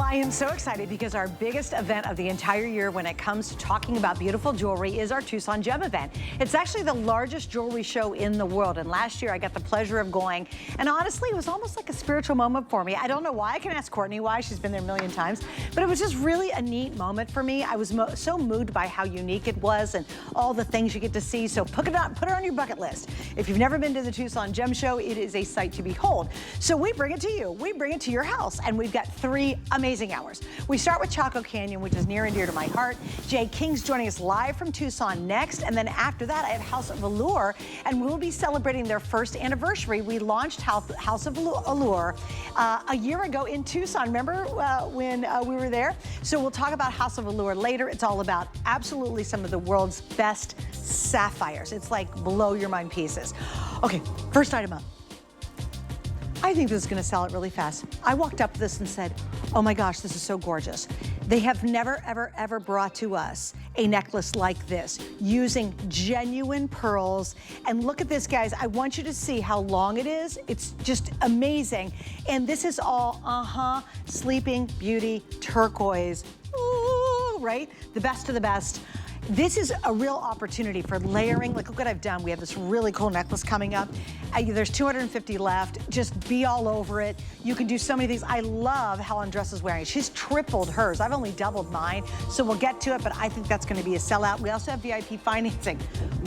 I am so excited because our biggest event of the entire year when it comes to talking about beautiful jewelry is our Tucson Gem event. It's actually the largest jewelry show in the world, and last year I got the pleasure of going, and honestly it was almost like a spiritual moment for me. I don't know why. I can ask Courtney why. She's been there a million times, but it was just really a neat moment for me. I was so moved by how unique it was and all the things you get to see, so put it on your bucket list. If you've never been to the Tucson Gem Show, it is a sight to behold. So we bring it to you. We bring it to your house, and we've got 3 amazing hours. We start with Chaco Canyon, which is near and dear to my heart. Jay King's joining us live from Tucson next, and then after that I have House of Allure, and we'll be celebrating their first anniversary. We launched House of Allure a year ago in Tucson. Remember when we were there? So we'll talk about House of Allure later. It's all about absolutely some of the world's best sapphires. It's like blow your mind pieces. Okay, first item up. I think this is gonna sell it really fast. I walked up to this and said, oh my gosh, this is so gorgeous. They have never, ever, ever brought to us a necklace like this using genuine pearls. And look at this, guys. I want you to see how long it is. It's just amazing. And this is all, Sleeping Beauty turquoise. Ooh, right? The best of the best. This is a real opportunity for layering. Like, look what I've done. We have this really cool necklace coming up. There's 250 left. Just be all over it. You can do so many things. I love how Andressa is wearing it. She's tripled hers. I've only doubled mine, so we'll get to it, but I think that's gonna be a sellout. We also have VIP financing.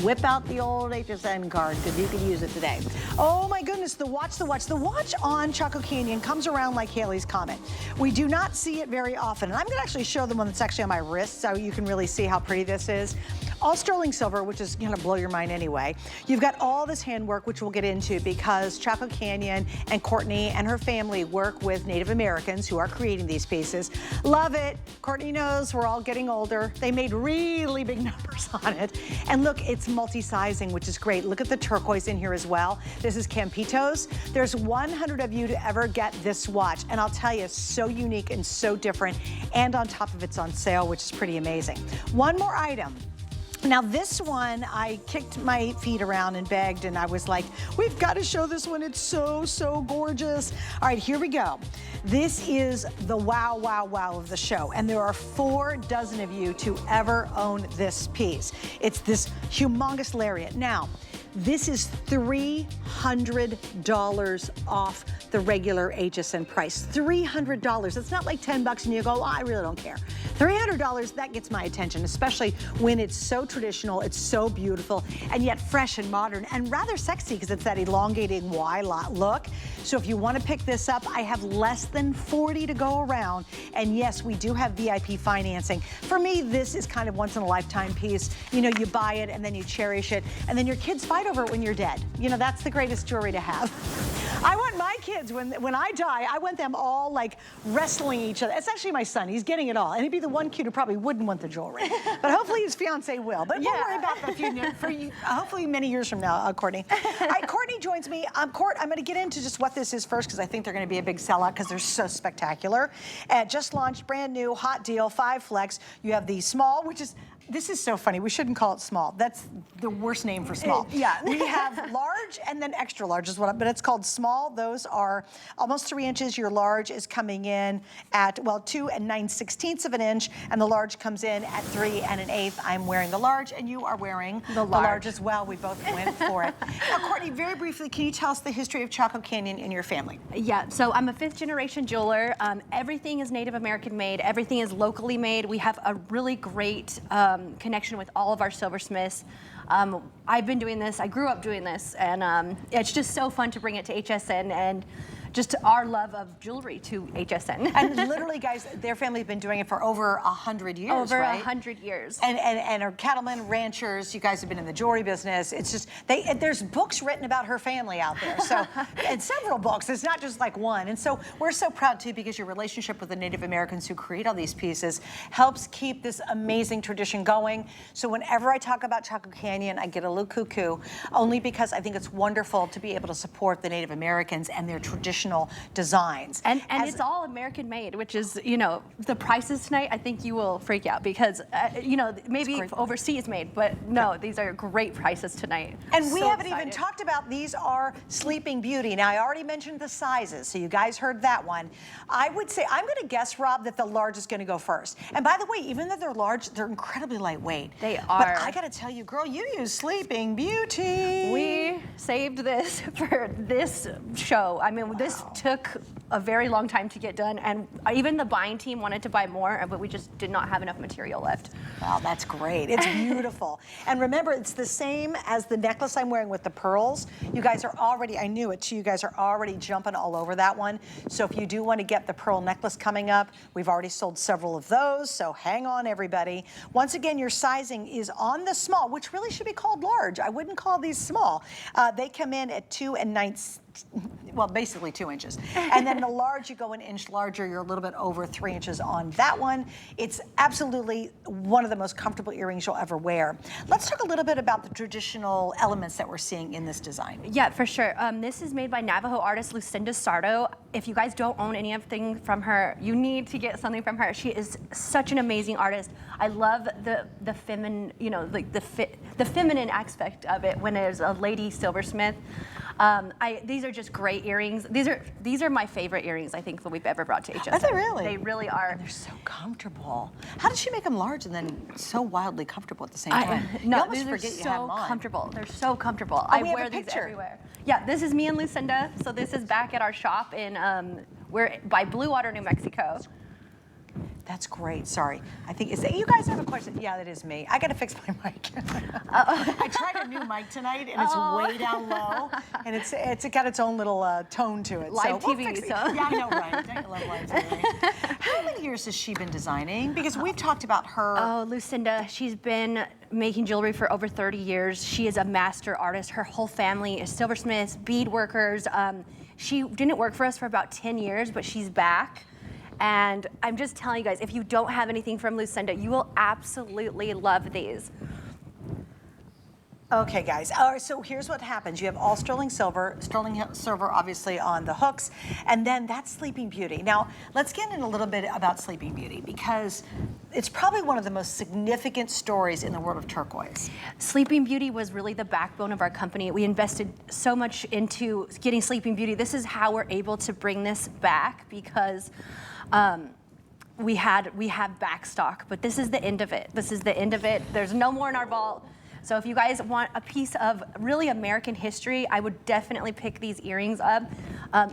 Whip out the old HSN card, because you can use it today. Oh my goodness, the watch. The watch on Chaco Canyon comes around like Halley's Comet. We do not see it very often, and I'm gonna actually show the one that's actually on my wrist so you can really see how pretty this is. All sterling silver, which is gonna blow your mind anyway. You've got all this handwork, which we'll get into because Chaco Canyon and Courtney and her family work with Native Americans who are creating these pieces. Love it. Courtney knows we're all getting older. They made really big numbers on it. And look, it's multi-sizing, which is great. Look at the turquoise in here as well. This is Campitos. There's 100 of you to ever get this watch. And I'll tell you, so unique and so different. And on top of it's on sale, which is pretty amazing. One more item. Now this one, I kicked my feet around and begged, and I was like, we've got to show this one. It's so, so gorgeous. All right, here we go. This is the wow, wow, wow of the show. And there are 4 dozen of you to ever own this piece. It's this humongous lariat. Now, this is $300 off the regular HSN price. $300. It's not like 10 bucks and you go, oh, I really don't care. $300, that gets my attention, especially when it's so traditional, it's so beautiful, and yet fresh and modern and rather sexy because it's that elongating Y look. So if you want to pick this up, I have less than 40 to go around. And yes, we do have VIP financing. For me, this is kind of once in a lifetime piece. You know, you buy it and then you cherish it, and then your kids fight over it when you're dead. You know, that's the greatest jewelry to have. I want my kids, when I die, I want them all like wrestling each other. It's actually my son, he's getting it all. And he'd be the one kid who probably wouldn't want the jewelry. But hopefully his fiance will. But we'll worry about that hopefully many years from now, Courtney. All right, Courtney joins me. Court, I'm gonna get into just what this is first because I think they're gonna be a big sellout because they're so spectacular. Just launched, brand new, hot deal, 5 flex. You have the small, which is, this is so funny. We shouldn't call it small. That's the worst name for small. Yeah. We have large and then extra large is what, but it's called small. Those are almost 3 inches. Your large is coming in at, well, 2 9/16 of an inch, and the large comes in at 3 1/8. I'm wearing the large, and you are wearing the large as well. We both went for it. Now, Courtney, very briefly, can you tell us the history of Chaco Canyon in your family? Yeah, so I'm a 5th generation jeweler. Everything is Native American made. Everything is locally made. We have a really great connection with all of our silversmiths. I've been doing this, I grew up doing this, and it's just so fun to bring it to HSN and just our love of jewelry to HSN. And literally, guys, their family have been doing it for over 100 years, over right? 100 years. And are cattlemen, ranchers. You guys have been in the jewelry business. It's just, there's books written about her family out there. So, and several books. It's not just like one. And so we're so proud too because your relationship with the Native Americans who create all these pieces helps keep this amazing tradition going. So whenever I talk about Chaco Canyon, I get a little cuckoo, only because I think it's wonderful to be able to support the Native Americans and their tradition traditional designs. And it's all American made, which is, you know, the prices tonight, I think you will freak out because, you know, maybe overseas made, but no, these are great prices tonight. And we haven't even talked about, these are Sleeping Beauty. Now, I already mentioned the sizes, so you guys heard that one. I would say, I'm gonna guess, Rob, that the large is gonna go first. And by the way, even though they're large, they're incredibly lightweight. They are. But I gotta tell you, girl, you use Sleeping Beauty. We saved this for this show. I mean, this took a very long time to get done, and even the buying team wanted to buy more, but we just did not have enough material left. Wow, that's great. It's beautiful. And remember, it's the same as the necklace I'm wearing with the pearls. You guys are already, I knew it too, you guys are already jumping all over that one. So if you do want to get the pearl necklace coming up, we've already sold several of those, so hang on, everybody. Once again, your sizing is on the small, which really should be called large. I wouldn't call these small. They come in at 2 9/9, well, basically 2 inches. And then the large, you go an inch larger, you're a little bit over 3 inches on that one. It's absolutely one of the most comfortable earrings you'll ever wear. Let's talk a little bit about the traditional elements that we're seeing in this design. Yeah, for sure. This is made by Navajo artist Lucinda Sardo. If you guys don't own anything from her, you need to get something from her. She is such an amazing artist. I love the feminine, you know, like the feminine aspect of it when there's a lady silversmith. These are just great earrings. These are my favorite earrings I think that we've ever brought to HSN. Are they really? They really are. And they're so comfortable. How did she make them large and then so wildly comfortable at the same time? No, these are so comfortable. They're so comfortable. I wear these everywhere. Yeah, this is me and Lucinda. So this is back at our shop in we're by Blue Water, New Mexico. That's great. Sorry. I think, you guys have a question? Yeah, that is me. I got to fix my mic. I tried a new mic tonight, and it's way down low, and it's got its own little tone to it. Live so TV. So. Yeah, I know, right? I love live TV. How many years has she been designing? Because we've talked about her. Oh, Lucinda, she's been making jewelry for over 30 years. She is a master artist. Her whole family is silversmiths, bead workers. She didn't work for us for about 10 years, but she's back. And I'm just telling you guys, if you don't have anything from Lucinda, you will absolutely love these. Okay, guys. All right, so here's what happens. You have all sterling silver obviously on the hooks, and then that's Sleeping Beauty. Now, let's get in a little bit about Sleeping Beauty because it's probably one of the most significant stories in the world of turquoise. Sleeping Beauty was really the backbone of our company. We invested so much into getting Sleeping Beauty. This is how we're able to bring this back because we have back stock, but this is the end of it. This is the end of it. There's no more in our vault. So if you guys want a piece of really American history, I would definitely pick these earrings up.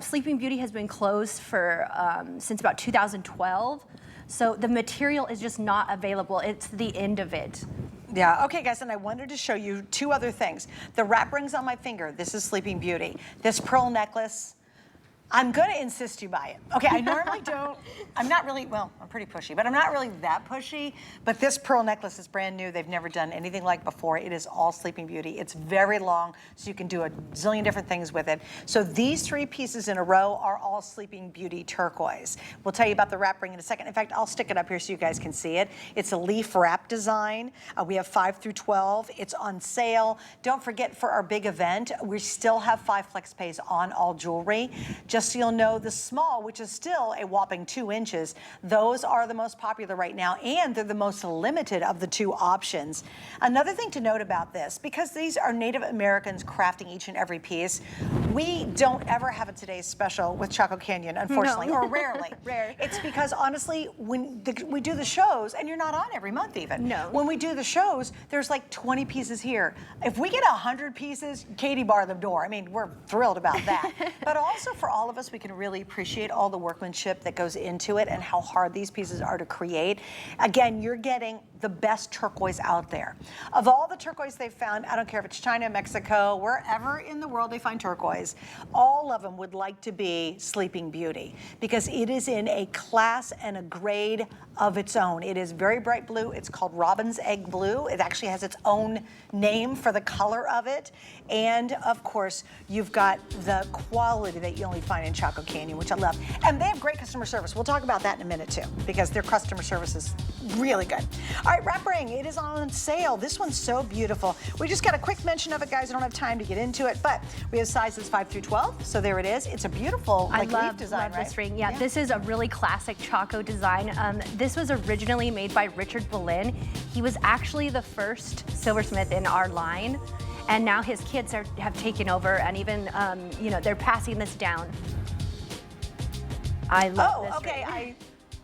Sleeping Beauty has been closed for since about 2012. So the material is just not available. It's the end of it. Yeah, okay guys, and I wanted to show you two other things. The wrap rings on my finger, this is Sleeping Beauty. This pearl necklace, I'm gonna insist you buy it. Okay, I normally don't, I'm not really, well, I'm pretty pushy, but I'm not really that pushy, but this pearl necklace is brand new. They've never done anything like before. It is all Sleeping Beauty. It's very long, so you can do a zillion different things with it. So these 3 pieces in a row are all Sleeping Beauty turquoise. We'll tell you about the wrap ring in a second. In fact, I'll stick it up here so you guys can see it. It's a leaf wrap design. We have 5 through 12. It's on sale. Don't forget, for our big event, we still have 5 flex pays on all jewelry. Just so you'll know, the small, which is still a whopping 2 inches, those are the most popular right now, and they're the most limited of the 2 options. Another thing to note about this, because these are Native Americans crafting each and every piece, we don't ever have a today's special with Chaco Canyon, unfortunately, No. or rarely. Rare. It's because, honestly, when we do the shows, and you're not on every month even. No. When we do the shows, there's like 20 pieces here. If we get 100 pieces, Katie bar the door. I mean, we're thrilled about that. But also for all of us, we can really appreciate all the workmanship that goes into it and how hard these pieces are to create. Again, you're getting the best turquoise out there. Of all the turquoise they've found, I don't care if it's China, Mexico, wherever in the world they find turquoise, all of them would like to be Sleeping Beauty because it is in a class and a grade of its own. It is very bright blue. It's called Robin's Egg Blue. It actually has its own name for the color of it. And of course, you've got the quality that you only find design in Chaco Canyon, which I love. And they have great customer service. We'll talk about that in a minute too, because their customer service is really good. All right, wrap ring, it is on sale. This one's so beautiful. We just got a quick mention of it, guys. I don't have time to get into it, but we have sizes 5 through 12. So there it is. It's a beautiful leaf design, love this ring. Yeah, this is a really classic Chaco design. This was originally made by Richard Boleyn. He was actually the first silversmith in our line. And now his kids have taken over, and even, you know, they're passing this down. I love this. Okay.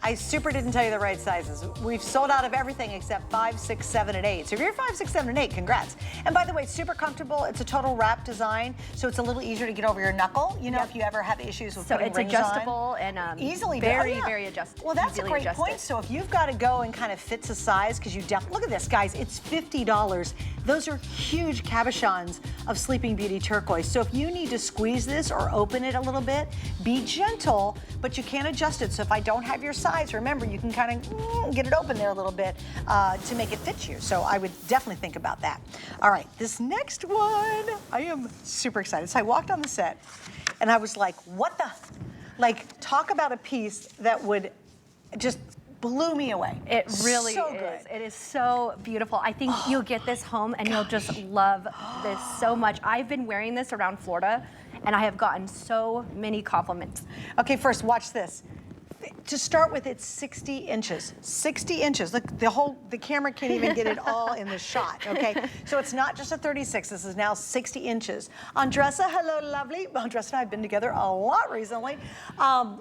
I super didn't tell you the right sizes. We've sold out of everything except 5, 6, 7, and 8. So if you're 5, 6, 7, and 8, congrats. And by the way, it's super comfortable. It's a total wrap design, so it's a little easier to get over your knuckle. You know, if you ever have issues with putting rings on. So it's adjustable and easily very adjustable. Well, that's a great point. So if you've got to go and kind of fits a size, because you look at this, guys. It's $50. Those are huge cabochons of Sleeping Beauty turquoise. So if you need to squeeze this or open it a little bit, be gentle, but you can't adjust it. So if I don't have your size, remember, you can kind of get it open there a little bit to make it fit you. So I would definitely think about that. All right, this next one, I am super excited. So I walked on the set and I was like, what the? Like, talk about a piece that would just blew me away. It really so is. Good. It is so beautiful. I think you'll get this home and you'll just love this so much. I've been wearing this around Florida and I have gotten so many compliments. Okay, first, watch this. To start with, it's 60 inches. 60 inches. Look, the camera can't even get it all in the shot, okay? So it's not just a 36, this is now 60 inches. Andressa, hello, lovely. Andressa and I have been together a lot recently.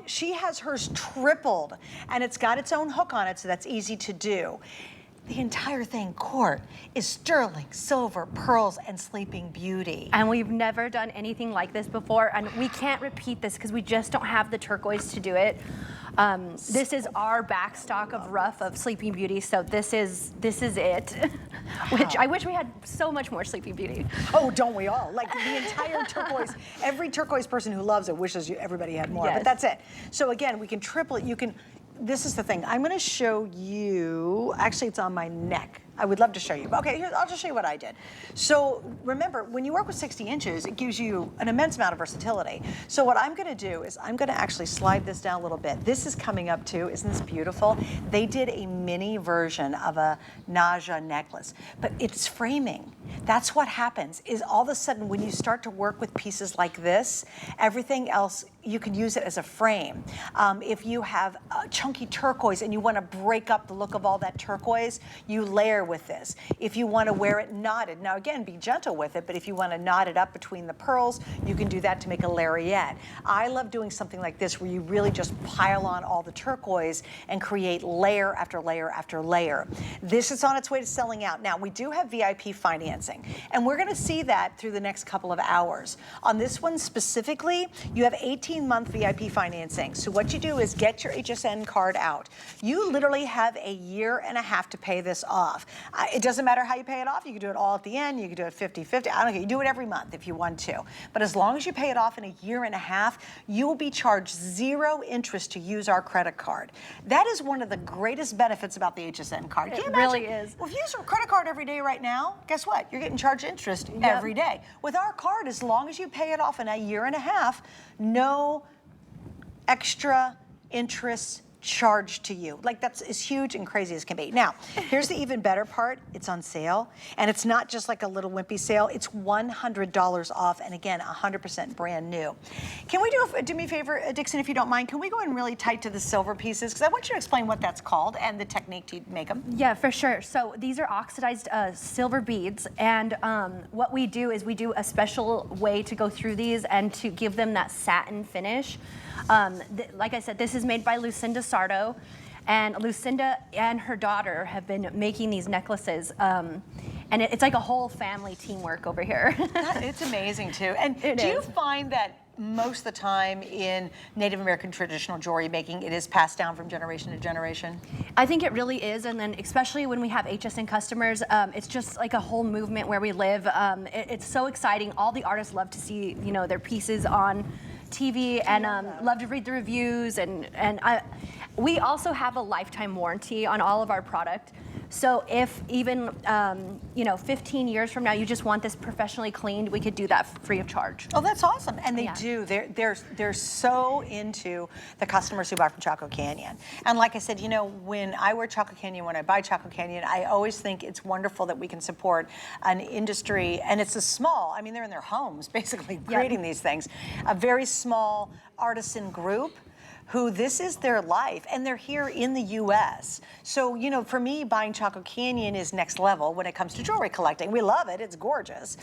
She has hers tripled, and it's got its own hook on it, so that's easy to do. The entire thing, Court, is sterling, silver, pearls, and Sleeping Beauty. And we've never done anything like this before, and we can't repeat this because we just don't have the turquoise to do it. This is our backstock of rough of Sleeping Beauty, so this is it. Which I wish we had so much more Sleeping Beauty. Oh, don't we all? Like the entire turquoise, every turquoise person who loves it wishes everybody had more, yes. But that's it. So again, we can triple it. You can. This is the thing. I'm going to show you. Actually, it's on my neck. I would love to show you. Okay, here, I'll just show you what I did. So remember, when you work with 60 inches, it gives you an immense amount of versatility. So what I'm going to do is I'm going to actually slide this down a little bit. This is coming up too. Isn't this beautiful? They did a mini version of a Naja necklace, but it's framing. That's what happens, is all of a sudden when you start to work with pieces like this, everything else, you can use it as a frame. If you have chunky turquoise and you want to break up the look of all that turquoise, you layer with this. If you want to wear it knotted, now again, be gentle with it, but if you want to knot it up between the pearls, you can do that to make a lariat. I love doing something like this where you really just pile on all the turquoise and create layer after layer after layer. This is on its way to selling out. Now, we do have VIP financing, and we're going to see that through the next couple of hours. On this one specifically, you have 18-month VIP financing. So what you do is get your HSN card out. You literally have a year and a half to pay this off. It doesn't matter how you pay it off. You can do it all at the end. You can do it 50-50. I don't care. You do it every month if you want to. But as long as you pay it off in a year and a half, you will be charged 0 interest to use our credit card. That is one of the greatest benefits about the HSN card. Can you imagine? Really is. Well, if you use our credit card every day right now, guess what? You're getting charged interest every day. With our card, as long as you pay it off in a year and a half, no extra interest charged to you. Like, that's as huge and crazy as can be. Now, here's the even better part. It's on sale, and it's not just like a little wimpy sale. It's $100 off, and again, 100% brand new. Can we do me a favor, Dixon, if you don't mind? Can we go in really tight to the silver pieces? Because I want you to explain what that's called and the technique to make them. Yeah, for sure. So these are oxidized silver beads, and what we do is we do a special way to go through these and to give them that satin finish. Like I said, this is made by Lucinda Sardo, and Lucinda and her daughter have been making these necklaces, and it's like a whole family teamwork over here. It's amazing too. And do you find that most of the time in Native American traditional jewelry making, it is passed down from generation to generation? I think it really is, and then especially when we have HSN customers, it's just like a whole movement where we live. It's so exciting. All the artists love to see, you know, their pieces on TV, and love to read the reviews, and we also have a lifetime warranty on all of our product. So if even, you know, 15 years from now, you just want this professionally cleaned, we could do that free of charge. Oh, that's awesome. And they do. They're so into the customers who buy from Chaco Canyon. And like I said, you know, when I wear Chaco Canyon, when I buy Chaco Canyon, I always think it's wonderful that we can support an industry, and it's a small, I mean, they're in their homes basically creating these things, a very small artisan group who this is their life, and they're here in the U.S. So, you know, for me, buying Chaco Canyon is next level when it comes to jewelry collecting. We love it. It's gorgeous.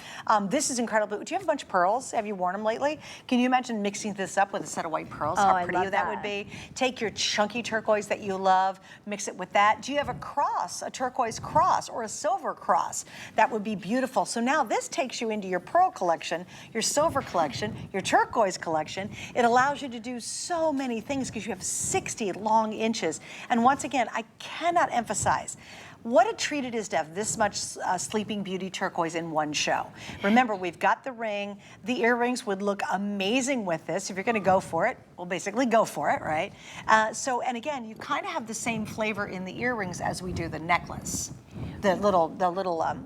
This is incredible. Do you have a bunch of pearls? Have you worn them lately? Can you imagine mixing this up with a set of white pearls? Oh, How pretty I love that would be. Take your chunky turquoise that you love, mix it with that. Do you have a cross, a turquoise cross, or a silver cross? That would be beautiful. So now this takes you into your pearl collection, your silver collection, your turquoise collection. It allows you to do so many things because you have 60 long inches. And once again, I cannot emphasize what a treat it is to have this much Sleeping Beauty turquoise in one show. Remember, we've got the ring. The earrings would look amazing with this. If you're going to go for it, well, basically go for it, right? And again, you kind of have the same flavor in the earrings as we do the necklace. The little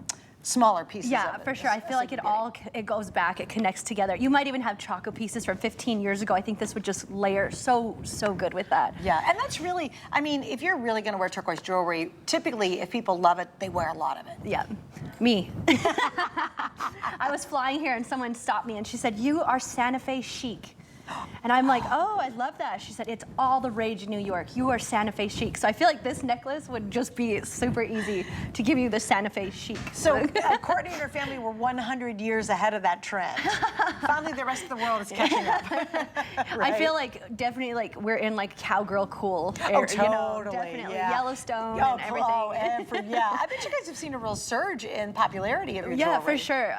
smaller pieces of it. For sure. I feel like it goes back, it connects together. You might even have Chaco pieces from 15 years ago. I think this would just layer so good with that. Yeah, and that's really, I mean, if you're really going to wear turquoise jewelry, typically if people love it, they wear a lot of it. Yeah, me. I was flying here and someone stopped me and she said, "You are Santa Fe chic." And I'm like, "Oh, I love that." She said, "It's all the rage in New York. You are Santa Fe chic." So I feel like this necklace would just be super easy to give you the Santa Fe chic. So Courtney and her family were 100 years ahead of that trend. Finally, the rest of the world is catching up. Right? I feel like definitely like we're in like cowgirl cool. Oh, totally. You know, definitely. Yeah. Yellowstone and everything. Yeah, I bet you guys have seen a real surge in popularity of your jewelry. Yeah, for sure.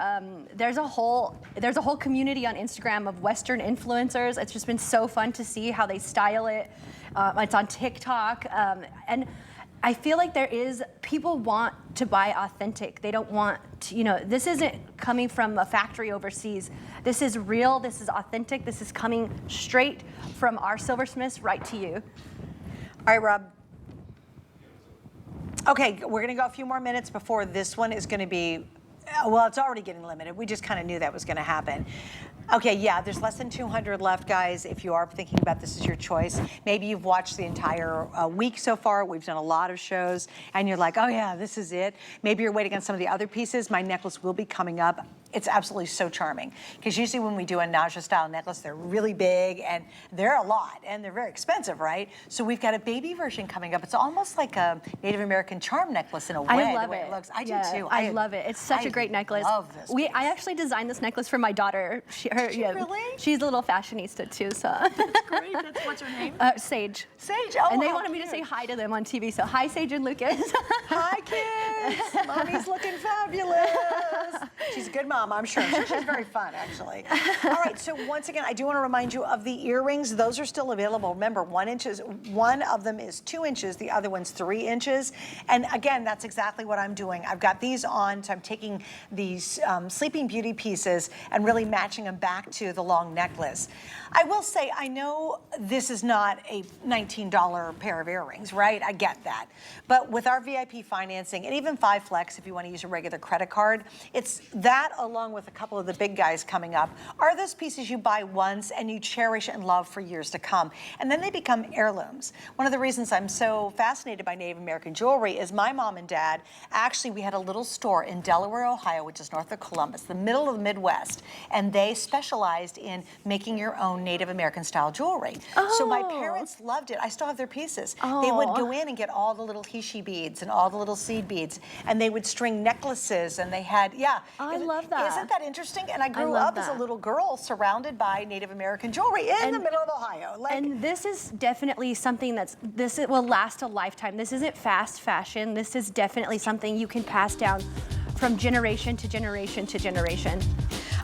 There's a whole community on Instagram of Western influencers. It's just been so fun to see how they style it. It's on TikTok, and I feel like people want to buy authentic. They don't want to, you know, this isn't coming from a factory overseas. This is real, this is authentic, this is coming straight from our silversmiths right to you. All right, Rob. Okay, we're gonna go a few more minutes before this one is gonna be, well, it's already getting limited. We just kind of knew that was gonna happen. Okay, yeah, there's less than 200 left, guys. If you are thinking about this as your choice, maybe you've watched the entire week so far. We've done a lot of shows, and you're like, oh yeah, this is it. Maybe you're waiting on some of the other pieces. My necklace will be coming up. It's absolutely so charming, because usually when we do a Naja style necklace, they're really big, and they're a lot, and they're very expensive, right? So we've got a baby version coming up. It's almost like a Native American charm necklace in a way. I love the way it. it looks. I do too. I love it. It's such a great necklace. I love this. I actually designed this necklace for my daughter. Really? She's a little fashionista too, so. That's great. What's her name? Sage. Sage. Oh, and they how wanted me to cute. say hi to them on TV, so hi, Sage and Lucas. Hi, kids. Mommy's looking fabulous. She's a good mom, I'm sure. I'm sure she's very fun, actually. All right, so once again, I do want to remind you of the earrings. Those are still available. Remember, one of them is 2 inches, the other one's 3 inches. And again, that's exactly what I'm doing. I've got these on, so I'm taking these Sleeping Beauty pieces and really matching them back to the long necklace. I will say, I know this is not a $19 pair of earrings, right? I get that. But with our VIP financing, and even 5 Flex, if you want to use a regular credit card, it's that along with a couple of the big guys coming up are those pieces you buy once and you cherish and love for years to come. And then they become heirlooms. One of the reasons I'm so fascinated by Native American jewelry is my mom and dad, actually we had a little store in Delaware, Ohio, which is north of Columbus, the middle of the Midwest, and they specialized in making your own Native American style jewelry. So my parents loved it. I still have their pieces. They would go in and get all the little hishi beads and all the little seed beads, and they would string necklaces, and they had, I love that. Isn't that interesting? And I grew up as a little girl surrounded by Native American jewelry in the middle of Ohio. And this is definitely something this will last a lifetime. This isn't fast fashion. This is definitely something you can pass down from generation to generation to generation.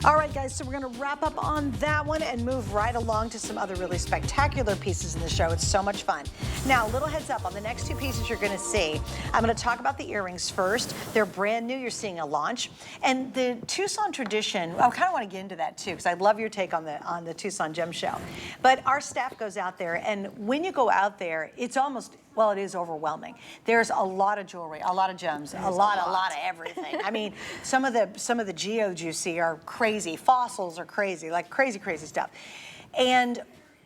All right, guys, so we're going to wrap up on that one and move right along to some other really spectacular pieces in the show. It's so much fun. Now, a little heads up on the next 2 pieces you're going to see. I'm going to talk about the earrings first. They're brand new. You're seeing a launch. And the Tucson tradition, I kind of want to get into that too, because I love your take on the Tucson Gem Show. But our staff goes out there, and when you go out there, it's almost well, it is overwhelming. There's a lot of jewelry, a lot of gems, a lot of everything. I mean, some of the geodes you see are crazy. Fossils are crazy, like crazy stuff. And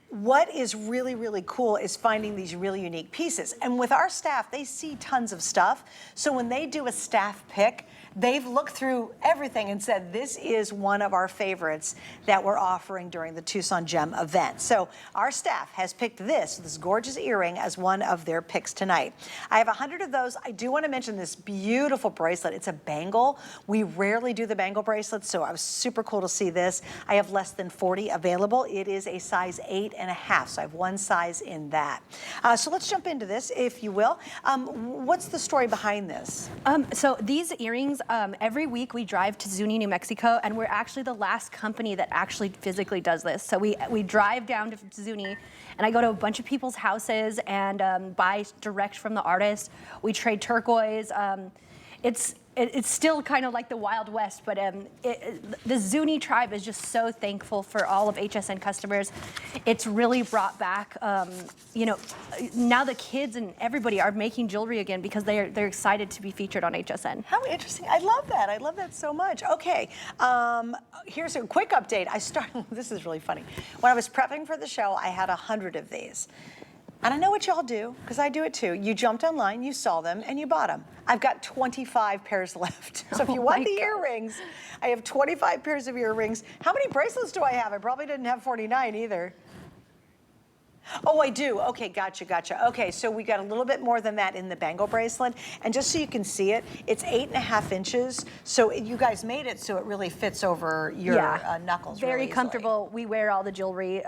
what is really, really cool is finding these really unique pieces. And with our staff, they see tons of stuff. So when they do a staff pick, they've looked through everything and said, this is one of our favorites that we're offering during the Tucson Gem event. So our staff has picked this gorgeous earring as one of their picks tonight. I have 100 of those. I do want to mention this beautiful bracelet. It's a bangle. We rarely do the bangle bracelets, so I was super cool to see this. I have less than 40 available. It is a size 8.5, so I have one size in that. So let's jump into this, if you will. What's the story behind this? So these earrings, every week we drive to Zuni, New Mexico, and we're actually the last company that actually physically does this. So we drive down to Zuni, and I go to a bunch of people's houses and buy direct from the artist. We trade turquoise. It's still kind of like the Wild West, but the Zuni tribe is just so thankful for all of HSN customers. It's really brought back, you know, now the kids and everybody are making jewelry again because they're excited to be featured on HSN. How interesting. I love that. I love that so much. Okay, here's a quick update. This is really funny. When I was prepping for the show, I had 100 of these. And I know what y'all do, because I do it too. You jumped online, you saw them, and you bought them. I've got 25 pairs left. So if you want the earrings, I have 25 pairs of earrings. How many bracelets do I have? I probably didn't have 49 either. Oh, I do. Okay, gotcha. Okay, so we got a little bit more than that in the bangle bracelet. And just so you can see it, it's 8.5 inches. So you guys made it so it really fits over your knuckles Very really comfortable. We wear all the jewelry.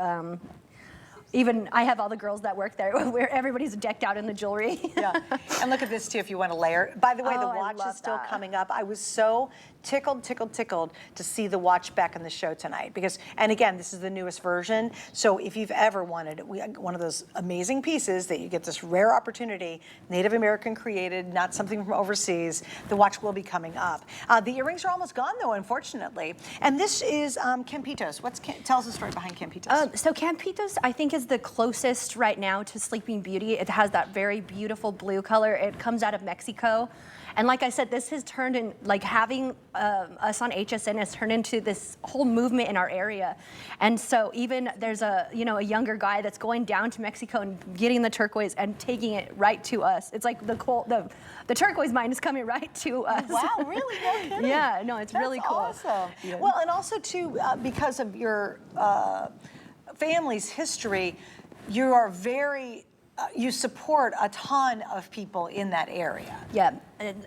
Even I have all the girls that work there where everybody's decked out in the jewelry. Yeah, and look at this too if you want to layer. By the way, the watch is still coming up. I was so tickled to see the watch back in the show tonight because, and again, this is the newest version. So if you've ever wanted one of those amazing pieces that you get this rare opportunity, Native American created, not something from overseas, the watch will be coming up. The earrings are almost gone though, unfortunately. And this is Campitos. Tell us the story behind Campitos. So Campitos, I think, is the closest right now to Sleeping Beauty. It has that very beautiful blue color. It comes out of Mexico. And like I said, this has turned in, like having us on HSN has turned into this whole movement in our area. And so even there's a younger guy that's going down to Mexico and getting the turquoise and taking it right to us. It's like the turquoise mine is coming right to us. Wow, really? No kidding. Yeah, no, it's really cool. Awesome. Yeah. Well, and also too, because of your family's history, you are very, you support a ton of people in that area. Yeah,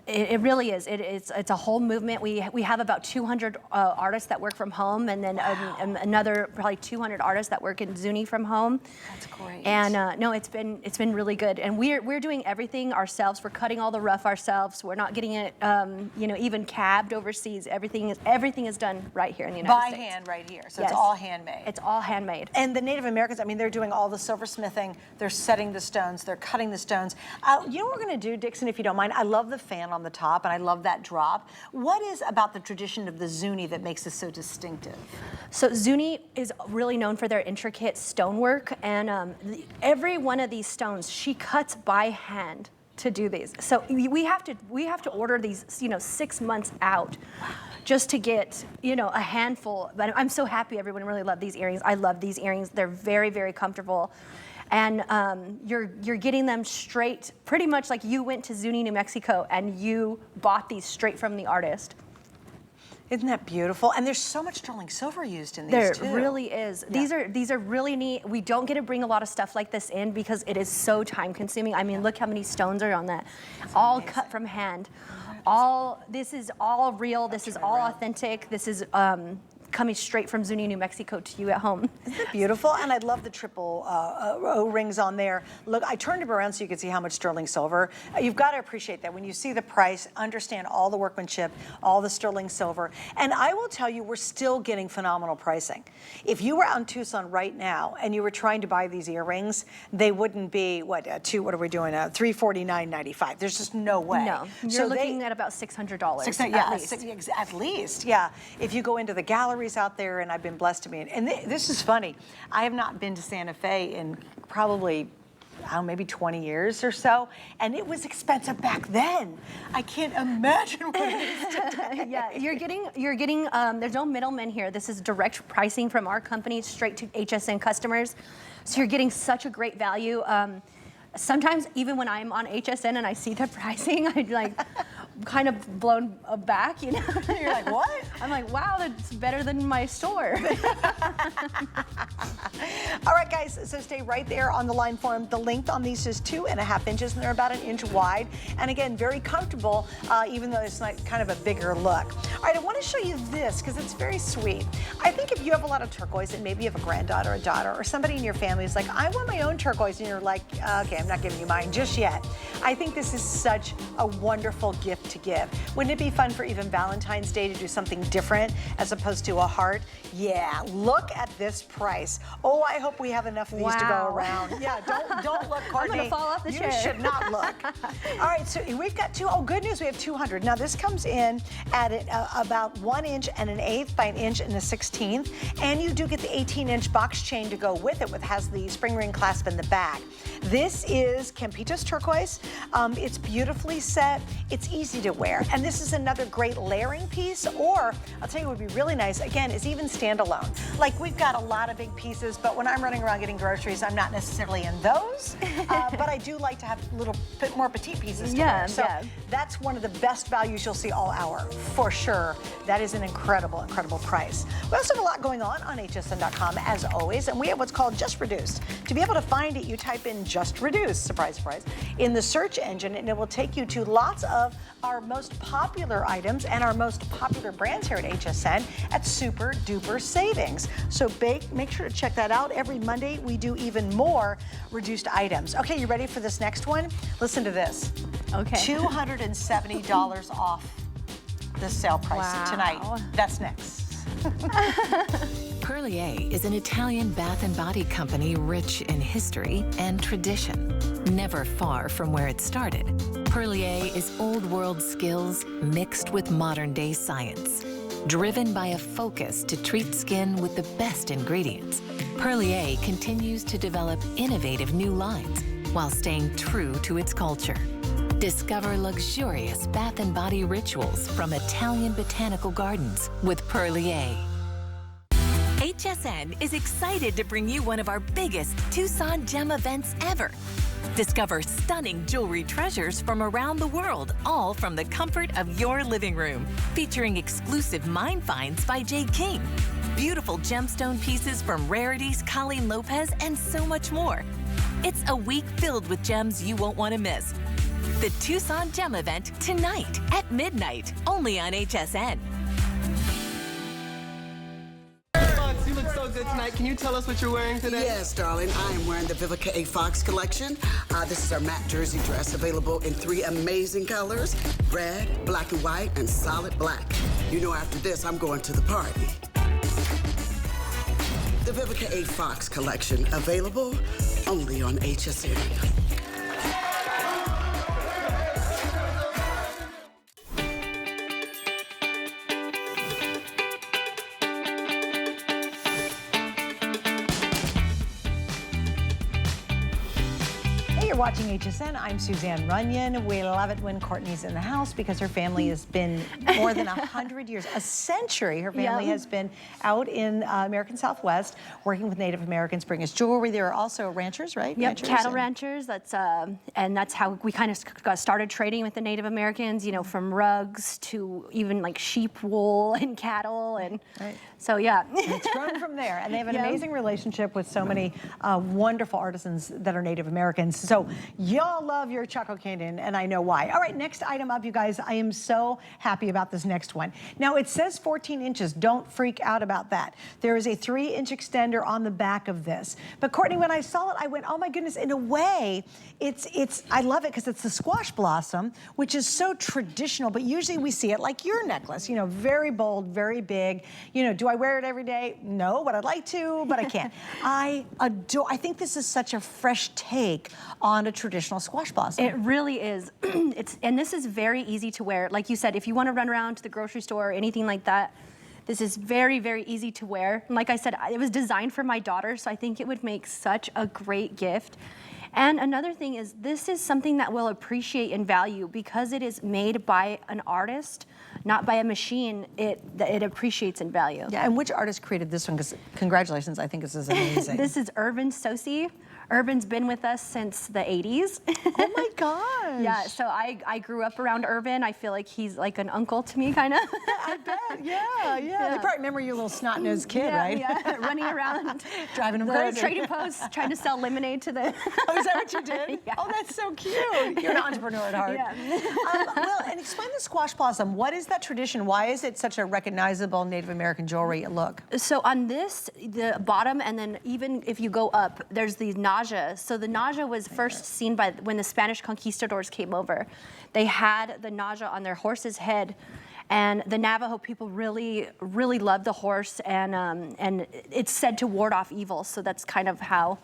it really is. It's a whole movement. We have about 200 artists that work from home, and then another probably 200 artists that work in Zuni from home. That's great. And no, it's been really good. And we're doing everything ourselves. We're cutting all the rough ourselves. We're not getting it even cabbed overseas. Everything is done right here in the United States. By hand, right here. So yes. It's all handmade. It's all handmade. And the Native Americans, I mean, they're doing all the silversmithing. They're setting the stones. They're cutting the stones. You know what we're going to do, Dixon, if you don't mind? I love the fan on the top, and I love that drop. What is about the tradition of the Zuni that makes this so distinctive? So Zuni is really known for their intricate stonework, and every one of these stones she cuts by hand to do these. So we have to order these 6 months out just to get a handful. But I'm so happy everyone really loved these earrings. I love these earrings. They're very, very comfortable. And you're getting them straight, pretty much like you went to Zuni, New Mexico, and you bought these straight from the artist. Isn't that beautiful? And there's so much sterling silver used in these too. There really is. Yeah. These are really neat. We don't get to bring a lot of stuff like this in because it is so time consuming. I mean, look how many stones are on that. That's all amazing. Cut from hand. This is all real. This is all authentic. This is coming straight from Zuni, New Mexico to you at home. Isn't it beautiful? And I love the triple O-rings on there. Look, I turned them around so you can see how much sterling silver. You've got to appreciate that. When you see the price, understand all the workmanship, all the sterling silver. And I will tell you, we're still getting phenomenal pricing. If you were out in Tucson right now and you were trying to buy these earrings, they wouldn't be, what are we doing, $349.95. There's just no way. No, you're looking at about $600 at least, yeah. If you go into the gallery out there, and I've been blessed to be in. And this is funny. I have not been to Santa Fe in probably I don't know, maybe 20 years or so, and it was expensive back then. I can't imagine what it is today. Yeah, you're getting. There's no middleman here. This is direct pricing from our company straight to HSN customers, so you're getting such a great value. Sometimes even when I'm on HSN and I see the pricing, I'm like kind of blown aback, you know? You're like, what? I'm like, wow, that's better than my store. All right, guys, so stay right there on the line for them. The length on these is 2.5 inches, and they're about 1 inch wide. And again, very comfortable, even though it's like kind of a bigger look. All right, I want to show you this because it's very sweet. I think if you have a lot of turquoise and maybe you have a granddaughter, a daughter, or somebody in your family is like, I want my own turquoise, and you're like, okay, I'm not giving you mine just yet. I think this is such a wonderful gift to give. Wouldn't it be fun for even Valentine's Day to do something different as opposed to a heart? Yeah, look at this price. Oh, I hope we have enough of these to go around. Yeah, don't look, Courtney. I'm gonna fall off the chair. You should not look. All right, so we've got oh, good news, we have 200. Now this comes in at about 1 inch and 1/8 by 1 inch and 1/16, and you do get the 18-inch box chain to go with it, which has the spring ring clasp in the back. This is Campitos turquoise. It's beautifully set. It's easy to wear, and this is another great layering piece. Or I'll tell you what would be really nice again is even standalone. Like we've got a lot of big pieces, but when I'm running around getting groceries, I'm not necessarily in those. But I do like to have a little bit more petite pieces to wear. So that's one of the best values you'll see all hour for sure. That is an incredible, incredible price. We also have a lot going on hsn.com as always, and we have what's called Just Reduced. To be able to find it, you type in Just Reduced, surprise, surprise, in the search engine, and it will take you to lots of our most popular items and our most popular brands here at HSN at super duper savings. So make sure to check that out. Every Monday we do even more reduced items. Okay, you ready for this next one? Listen to this. Okay. $270 off the sale price tonight. That's next. Perlier is an Italian bath and body company rich in history and tradition. Never far from where it started, Perlier is old world skills mixed with modern day science. Driven by a focus to treat skin with the best ingredients, Perlier continues to develop innovative new lines while staying true to its culture. Discover luxurious bath and body rituals from Italian botanical gardens with Perlier. HSN is excited to bring you one of our biggest Tucson Gem events ever. Discover stunning jewelry treasures from around the world, all from the comfort of your living room. Featuring exclusive mine finds by Jade King, beautiful gemstone pieces from Rarities, Colleen Lopez, and so much more. It's a week filled with gems you won't want to miss. The Tucson Gem event tonight at midnight, only on HSN. You look so good tonight. Can you tell us what you're wearing today? Yes, darling. I am wearing the Vivica A. Fox collection. This is our matte jersey dress, available in 3 amazing colors: red, black and white, and solid black. You know, after this, I'm going to the party. The Vivica A. Fox collection, available only on HSN. You're watching HSN. I'm Suzanne Runyon. We love it when Courtney's in the house because her family has been more than 100 years, a century. Her family has been out in American Southwest working with Native Americans, bringing us jewelry. There are also ranchers, right? Yep, cattle ranchers. That's and that's how we kind of got started trading with the Native Americans. You know, from rugs to even like sheep wool and cattle, and so yeah, it's grown from there. And they have an amazing relationship with so many wonderful artisans that are Native Americans. So y'all love your Chaco Canyon, and I know why. All right, next item up, you guys. I am so happy about this next one. Now, it says 14 inches. Don't freak out about that. There is a 3-inch extender on the back of this. But Courtney, when I saw it, I went, oh my goodness, in a way, I love it because it's the squash blossom, which is so traditional, but usually we see it like your necklace, you know, very bold, very big. You know, do I wear it every day? No, but I'd like to, but I can't. I think this is such a fresh take on a traditional squash blossom. It really is. And this is very easy to wear. Like you said, if you want to run around to the grocery store or anything like that, this is very, very easy to wear. And like I said, it was designed for my daughter, so I think it would make such a great gift. And another thing is this is something that will appreciate in value because it is made by an artist, not by a machine. It appreciates in value. Yeah, and which artist created this one? Because congratulations, I think this is amazing. This is Irvin Sosi. Irvin's been with us since the 80s. Oh my gosh. Yeah, so I grew up around Irvin. I feel like he's like an uncle to me, kind of. I bet, yeah. They probably remember you, little snot-nosed kid, right? Yeah, running around. Driving them the crazy. trading posts, trying to sell lemonade to the... Oh, is that what you did? Yeah. Oh, that's so cute. You're an entrepreneur at heart. Yeah. Well, and explain the squash blossom. What is that tradition? Why is it such a recognizable Native American jewelry look? So on this, the bottom, and then even if you go up, there's the naja. So the naja was first seen by when the Spanish conquistadors came over. They had the naja on their horse's head, and the Navajo people really, really loved the horse, and it's said to ward off evil. So that's kind of how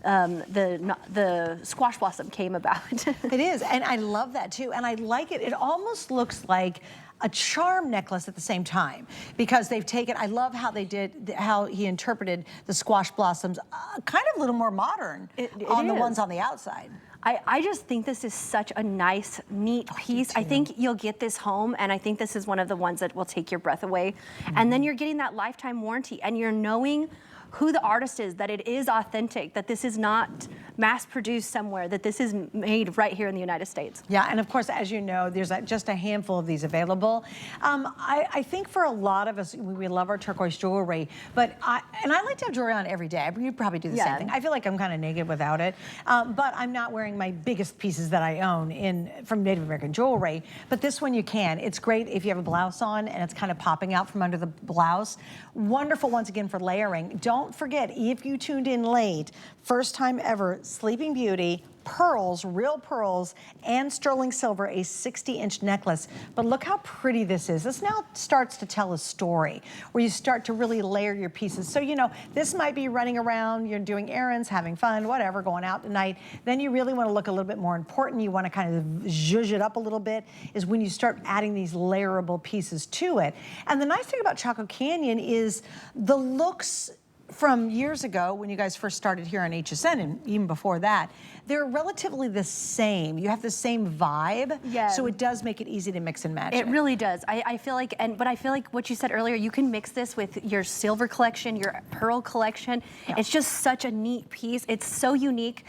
the squash blossom came about. It is, and I love that too, and I like it. It almost looks like a charm necklace at the same time, because they've taken, I love how they did, how he interpreted the squash blossoms, kind of a little more modern on the ones on the outside. I just think this is such a nice, neat piece. I think you'll get this home, and I think this is one of the ones that will take your breath away. And then you're getting that lifetime warranty, and you're knowing who the artist is, that it is authentic, that this is not mass-produced somewhere, that this is made right here in the United States. Yeah, and of course, as you know, there's just a handful of these available. I think for a lot of us, we love our turquoise jewelry, but I like to have jewelry on every day. You probably do the same thing. I feel like I'm kind of naked without it, but I'm not wearing my biggest pieces that I own from Native American jewelry, but this one you can. It's great if you have a blouse on and it's kind of popping out from under the blouse. Wonderful, once again, for layering. Don't forget, if you tuned in late, first time ever, Sleeping Beauty, pearls, real pearls, and sterling silver, a 60-inch necklace. But look how pretty this is. This now starts to tell a story where you start to really layer your pieces. So, you know, this might be running around, you're doing errands, having fun, whatever, going out tonight. Then you really want to look a little bit more important. You want to kind of zhuzh it up a little bit, is when you start adding these layerable pieces to it. And the nice thing about Chaco Canyon is the looks from years ago when you guys first started here on HSN, and even before that, they're relatively the same. You have the same vibe, so it does make it easy to mix and match. It really does. I feel like, but I feel like what you said earlier, you can mix this with your silver collection, your pearl collection. It's just such a neat piece. It's so unique.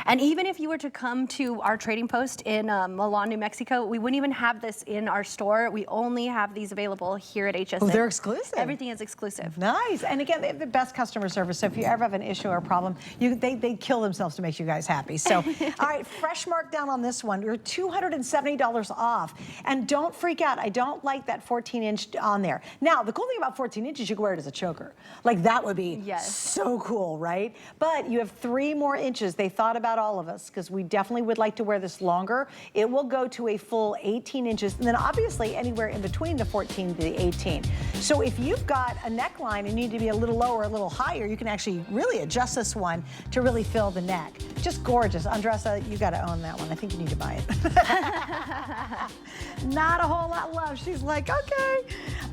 And even if you were to come to our trading post in Milan, New Mexico, we wouldn't even have this in our store. We only have these available here at HSN. Oh, they're exclusive. Everything is exclusive. Nice. And again, they have the best customer service. So if you ever have an issue or a problem, they kill themselves to make you guys happy. So, all right, fresh markdown on this one. You're $270 off. And don't freak out. I don't like that 14-inch on there. Now, the cool thing about 14 inches, you can wear it as a choker. Like, that would be so cool, right? But you have 3 more inches. They thought about all of us, because we definitely would like to wear this longer. It will go to a full 18 inches, and then obviously anywhere in between the 14 to the 18. So if you've got a neckline and need to be a little lower, a little higher, you can actually really adjust this one to really fill the neck. Just gorgeous. Andressa, you got to own that one. I think you need to buy it. Not a whole lot love. She's like, okay.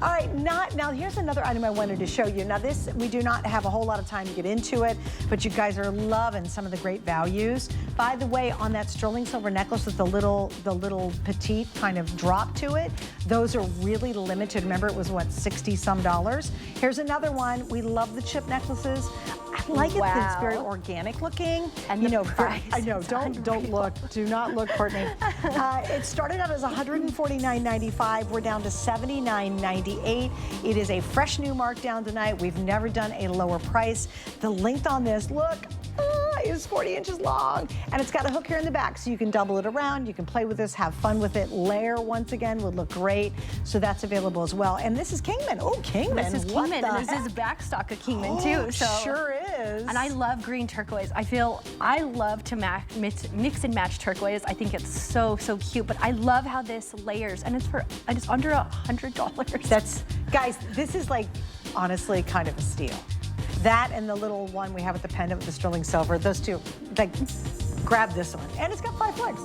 All right, now here's another item I wanted to show you. Now this, we do not have a whole lot of time to get into it, but you guys are loving some of the great values. By the way, on that sterling silver necklace with the little petite kind of drop to it, those are really limited. Remember, it was what, $60-some? Here's another one. We love the chip necklaces. I like it that it's very organic looking. And you know, I know, don't look. Do not look, Courtney. It started out as $149.95. We're down to $79.98. It is a fresh new markdown tonight. We've never done a lower price. The length on this, look, is 40 inches long, and it's got a hook here in the back, so you can double it around. You can play with this, have fun with it. Layer, once again, would look great. So that's available as well. And this is Kingman. Oh, Kingman. This is Kingman, and this is backstock of Kingman too. So sure is. And I love green turquoise. I love to mix and match turquoise. I think it's so cute. But I love how this layers, and it's under $100. That's, guys, this is like honestly kind of a steal. That and the little one we have with the pendant with the sterling silver, those two, like, grab this one. And it's got 5 flex.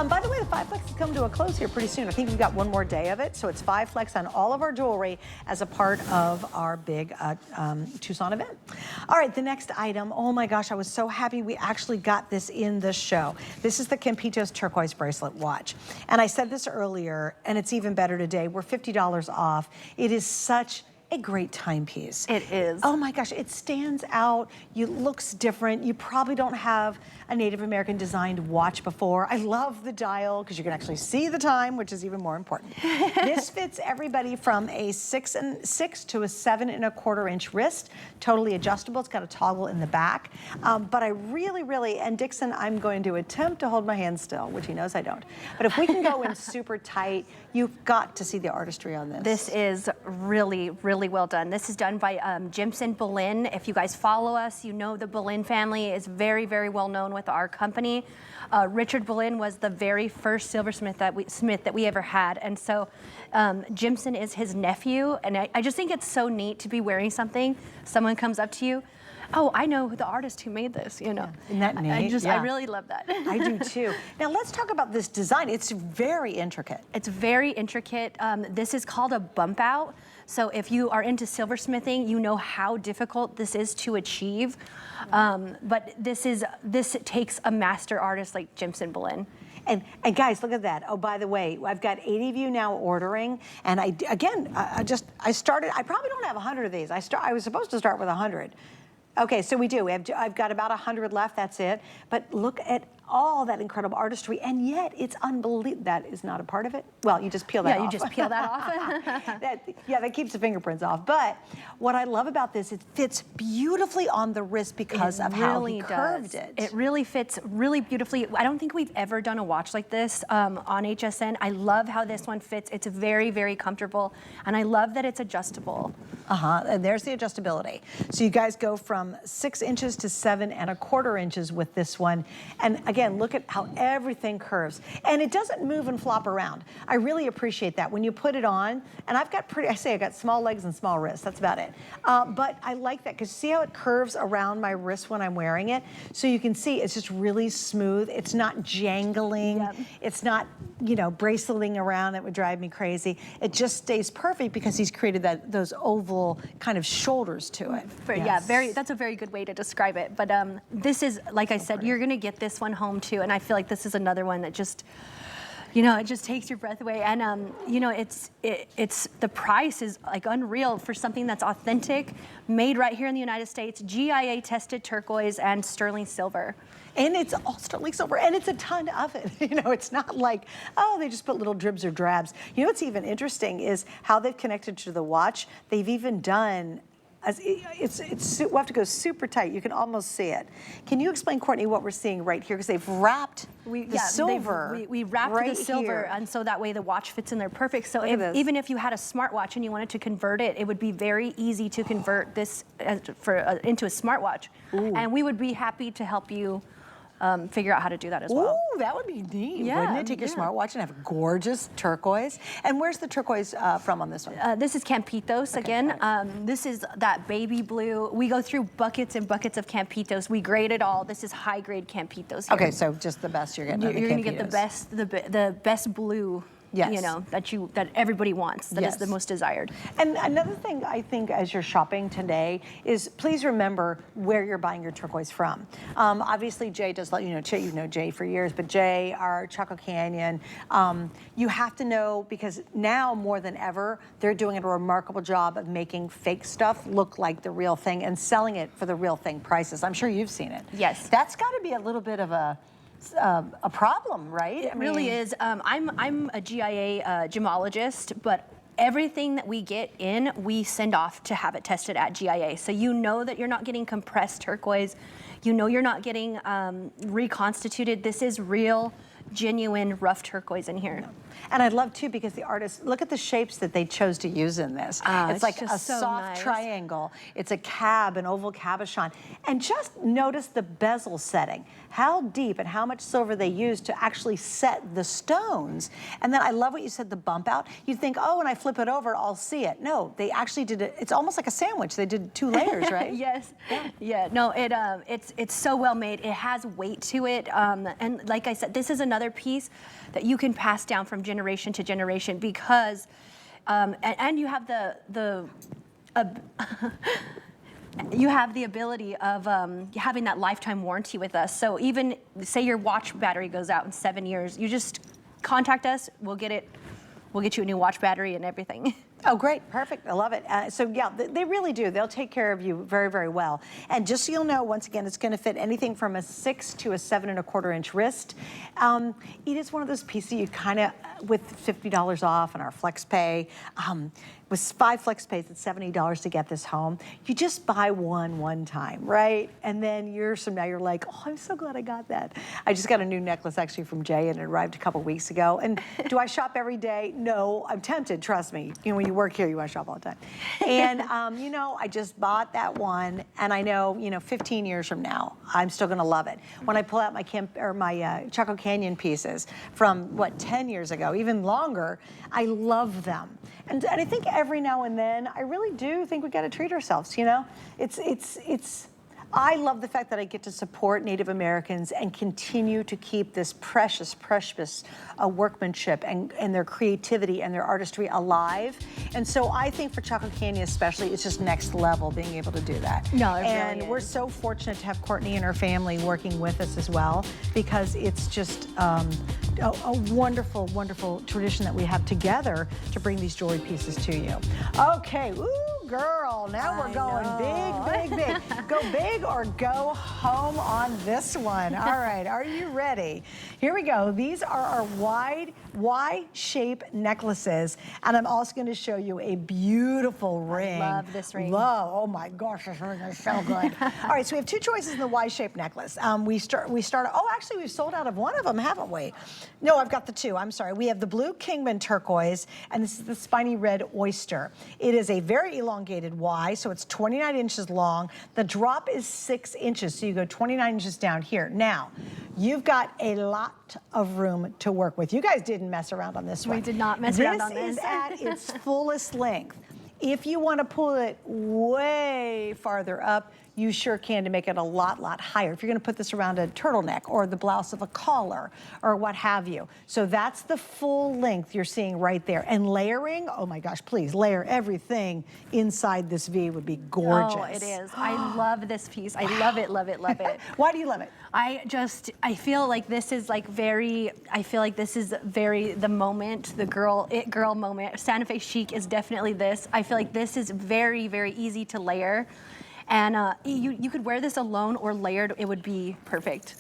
By the way, the 5 flex is coming to a close here pretty soon. I think we've got one more day of it. So it's 5 flex on all of our jewelry as a part of our big Tucson event. All right, the next item. Oh my gosh, I was so happy we actually got this in the show. This is the Campitos turquoise bracelet watch. And I said this earlier, and it's even better today. We're $50 off. It is such a great timepiece. It is. Oh my gosh, it stands out. It looks different. You probably don't have a Native American designed watch before. I love the dial because you can actually see the time, which is even more important. This fits everybody from a 6 to a 7 1/4 inch wrist, totally adjustable. It's got a toggle in the back. But I really, and Dixon, I'm going to attempt to hold my hand still, which he knows I don't. But if we can go in super tight, you've got to see the artistry on this. This is really well done. This is done by Jimson Boleyn. If you guys follow us, you know the Boleyn family is very well known with our company. Richard Boleyn was the very first silversmith that we ever had, and so Jimson is his nephew. And I just think it's so neat to be wearing something. Someone comes up to you, oh, I know the artist who made this, you know. Isn't that neat? I really love that. I do too. Now let's talk about this design. It's very intricate. It's very intricate. This is called a bump out. So if you are into silversmithing, you know how difficult this is to achieve. But this takes a master artist like Jimson Boleyn. And guys, look at that. Oh, by the way, I've got 80 of you now ordering. And I started, I probably don't have 100 of these. I was supposed to start with 100. Okay, so we do. I've got about 100 left, that's it. But look at all that incredible artistry, and yet it's unbelievable. That is not a part of it? Well, you just peel that off. Yeah, you just peel that off. that keeps the fingerprints off. But what I love about this, it fits beautifully on the wrist because of how he curved it. It really fits really beautifully. I don't think we've ever done a watch like this on HSN. I love how this one fits. It's very comfortable, and I love that it's adjustable. And there's the adjustability. So you guys go from 6 inches to 7 1/4 inches with this one. And again, look at how everything curves. And it doesn't move and flop around. I really appreciate that. When you put it on, and I've got I got small legs and small wrists, that's about it. But I like that because see how it curves around my wrist when I'm wearing it? So you can see it's just really smooth. It's not jangling. Yep. It's not, you know, braceleting around. That would drive me crazy. It just stays perfect because he's created those oval kind of shoulders to it. Yeah, that's a very good way to describe it. But this is, like I said, you're gonna get this one home too, and I feel like this is another one that just, you know, it just takes your breath away. And you know, it's the price is like unreal for something that's authentic, made right here in the United States, GIA tested turquoise and sterling silver. And it's all sterling silver, and it's a ton of it. You know, it's not like, oh, they just put little dribs or drabs. You know what's even interesting is how they've connected to the watch. They've even done, we'll have to go super tight. You can almost see it. Can you explain, Courtney, what we're seeing right here? Because they've wrapped the silver. We wrapped right the silver, here. and so that way the watch fits in there perfect. So even if you had a smartwatch and you wanted to convert it, it would be very easy to convert this into a smartwatch. Ooh. And we would be happy to help you figure out how to do that as well. Ooh, that would be neat, wouldn't it? Take your smartwatch and have a gorgeous turquoise. And where's the turquoise from on this one? This is Campitos again. This is that baby blue. We go through buckets and buckets of Campitos. We grade it all. This is high grade Campitos here. Okay, so just the best you're getting. You're going to get the best blue. Yes. You know, that everybody wants, that is the most desired. And another thing I think as you're shopping today is please remember where you're buying your turquoise from. Obviously Jay does let you know, you've known Jay for years, but Jay, our Chaco Canyon, you have to know because now more than ever, they're doing a remarkable job of making fake stuff look like the real thing and selling it for the real thing prices. I'm sure you've seen it. Yes. That's got to be a little bit of a problem, right? It really is. I'm a GIA gemologist, but everything that we get in, we send off to have it tested at GIA. So you know that you're not getting compressed turquoise. You know you're not getting reconstituted. This is real genuine rough turquoise in here. And I love too, because the artists, look at the shapes that they chose to use in this. It's like a so soft nice. triangle. It's a cab, an oval cabochon. And just notice the bezel setting, how deep and how much silver they used to actually set the stones. And then I love what you said, the bump out. You'd think, oh, when I flip it over, I'll see it. No, they actually did it. It's almost like a sandwich. They did 2 layers, right? Yes. Yeah. No, it's so well made. It has weight to it. And like I said, this is another piece that you can pass down from generation to generation, because, and you have you have the ability of having that lifetime warranty with us. So even say your watch battery goes out in 7 years, you just contact us. We'll get you a new watch battery and everything. Oh, great. Perfect. I love it. So, yeah, they really do. They'll take care of you very, very well. And just so you'll know, once again, it's going to fit anything from a 6 to a 7 1/4 inch wrist. It is one of those pieces you kind of, with $50 off on our flex pay, with 5 flex pays at $70 to get this home, you just buy one time, right? And then years from now, you're like, oh, I'm so glad I got that. I just got a new necklace actually from Jay, and it arrived a couple weeks ago. And do I shop every day? No, I'm tempted, trust me. You know, when you work here, you want to shop all the time. And, you know, I just bought that one, and I know, 15 years from now, I'm still going to love it. When I pull out my Chaco Canyon pieces from, 10 years ago, even longer, I love them. And I think every now and then, I really do think we got to treat ourselves, I love the fact that I get to support Native Americans and continue to keep this precious workmanship and their creativity and their artistry alive. And so I think for Chaco Canyon especially, it's just next level being able to do that. No, it and really we're is. so fortunate to have Courtney and her family working with us as well, because it's just a wonderful, wonderful tradition that we have together to bring these jewelry pieces to you. Okay, ooh, girl, now we're going big. Go big or go home on this one. All right, are you ready? Here we go. These are our wide Y-shape necklaces, and I'm also going to show you a beautiful ring. I love this ring. Oh my gosh, this ring is so good. All right, so we have 2 choices in the Y-shaped necklace. We start. Oh, actually, we've sold out of one of them, haven't we? No, I've got the 2. I'm sorry. We have the blue Kingman turquoise, and this is the spiny red oyster. It is a very elongated Y, so it's 29 inches long. The drop is 6 inches, so you go 29 inches down here. Now, you've got a lot of room to work with. You guys didn't mess around on this one. We did not mess around on this. This is at its fullest length. If you want to pull it way farther up, you sure can, to make it a lot higher. If you're going to put this around a turtleneck or the blouse of a collar or what have you. So that's the full length you're seeing right there. And layering, oh my gosh, please layer everything inside this V would be gorgeous. Oh, it is. I love this piece. I love it. Why do you love it? I feel like this is like the moment, it girl moment. Santa Fe chic is definitely this. I feel like this is very, very easy to layer. And you could wear this alone or layered, it would be perfect.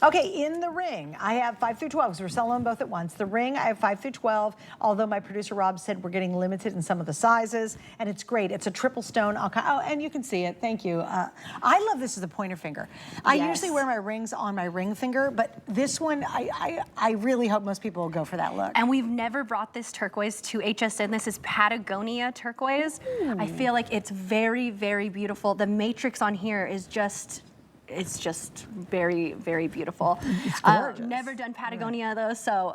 Okay, in the ring, I have 5 through 12, because we're selling them both at once. The ring, I have 5 through 12, although my producer Rob said we're getting limited in some of the sizes, and it's great. It's a triple stone. Oh, and you can see it. Thank you. I love this as a pointer finger. I usually wear my rings on my ring finger, but this one, I really hope most people will go for that look. And we've never brought this turquoise to HSN. This is Patagonia turquoise. I feel like it's very, very beautiful. The matrix on here is just... It's just very, very beautiful. It's gorgeous. Never done Patagonia though, so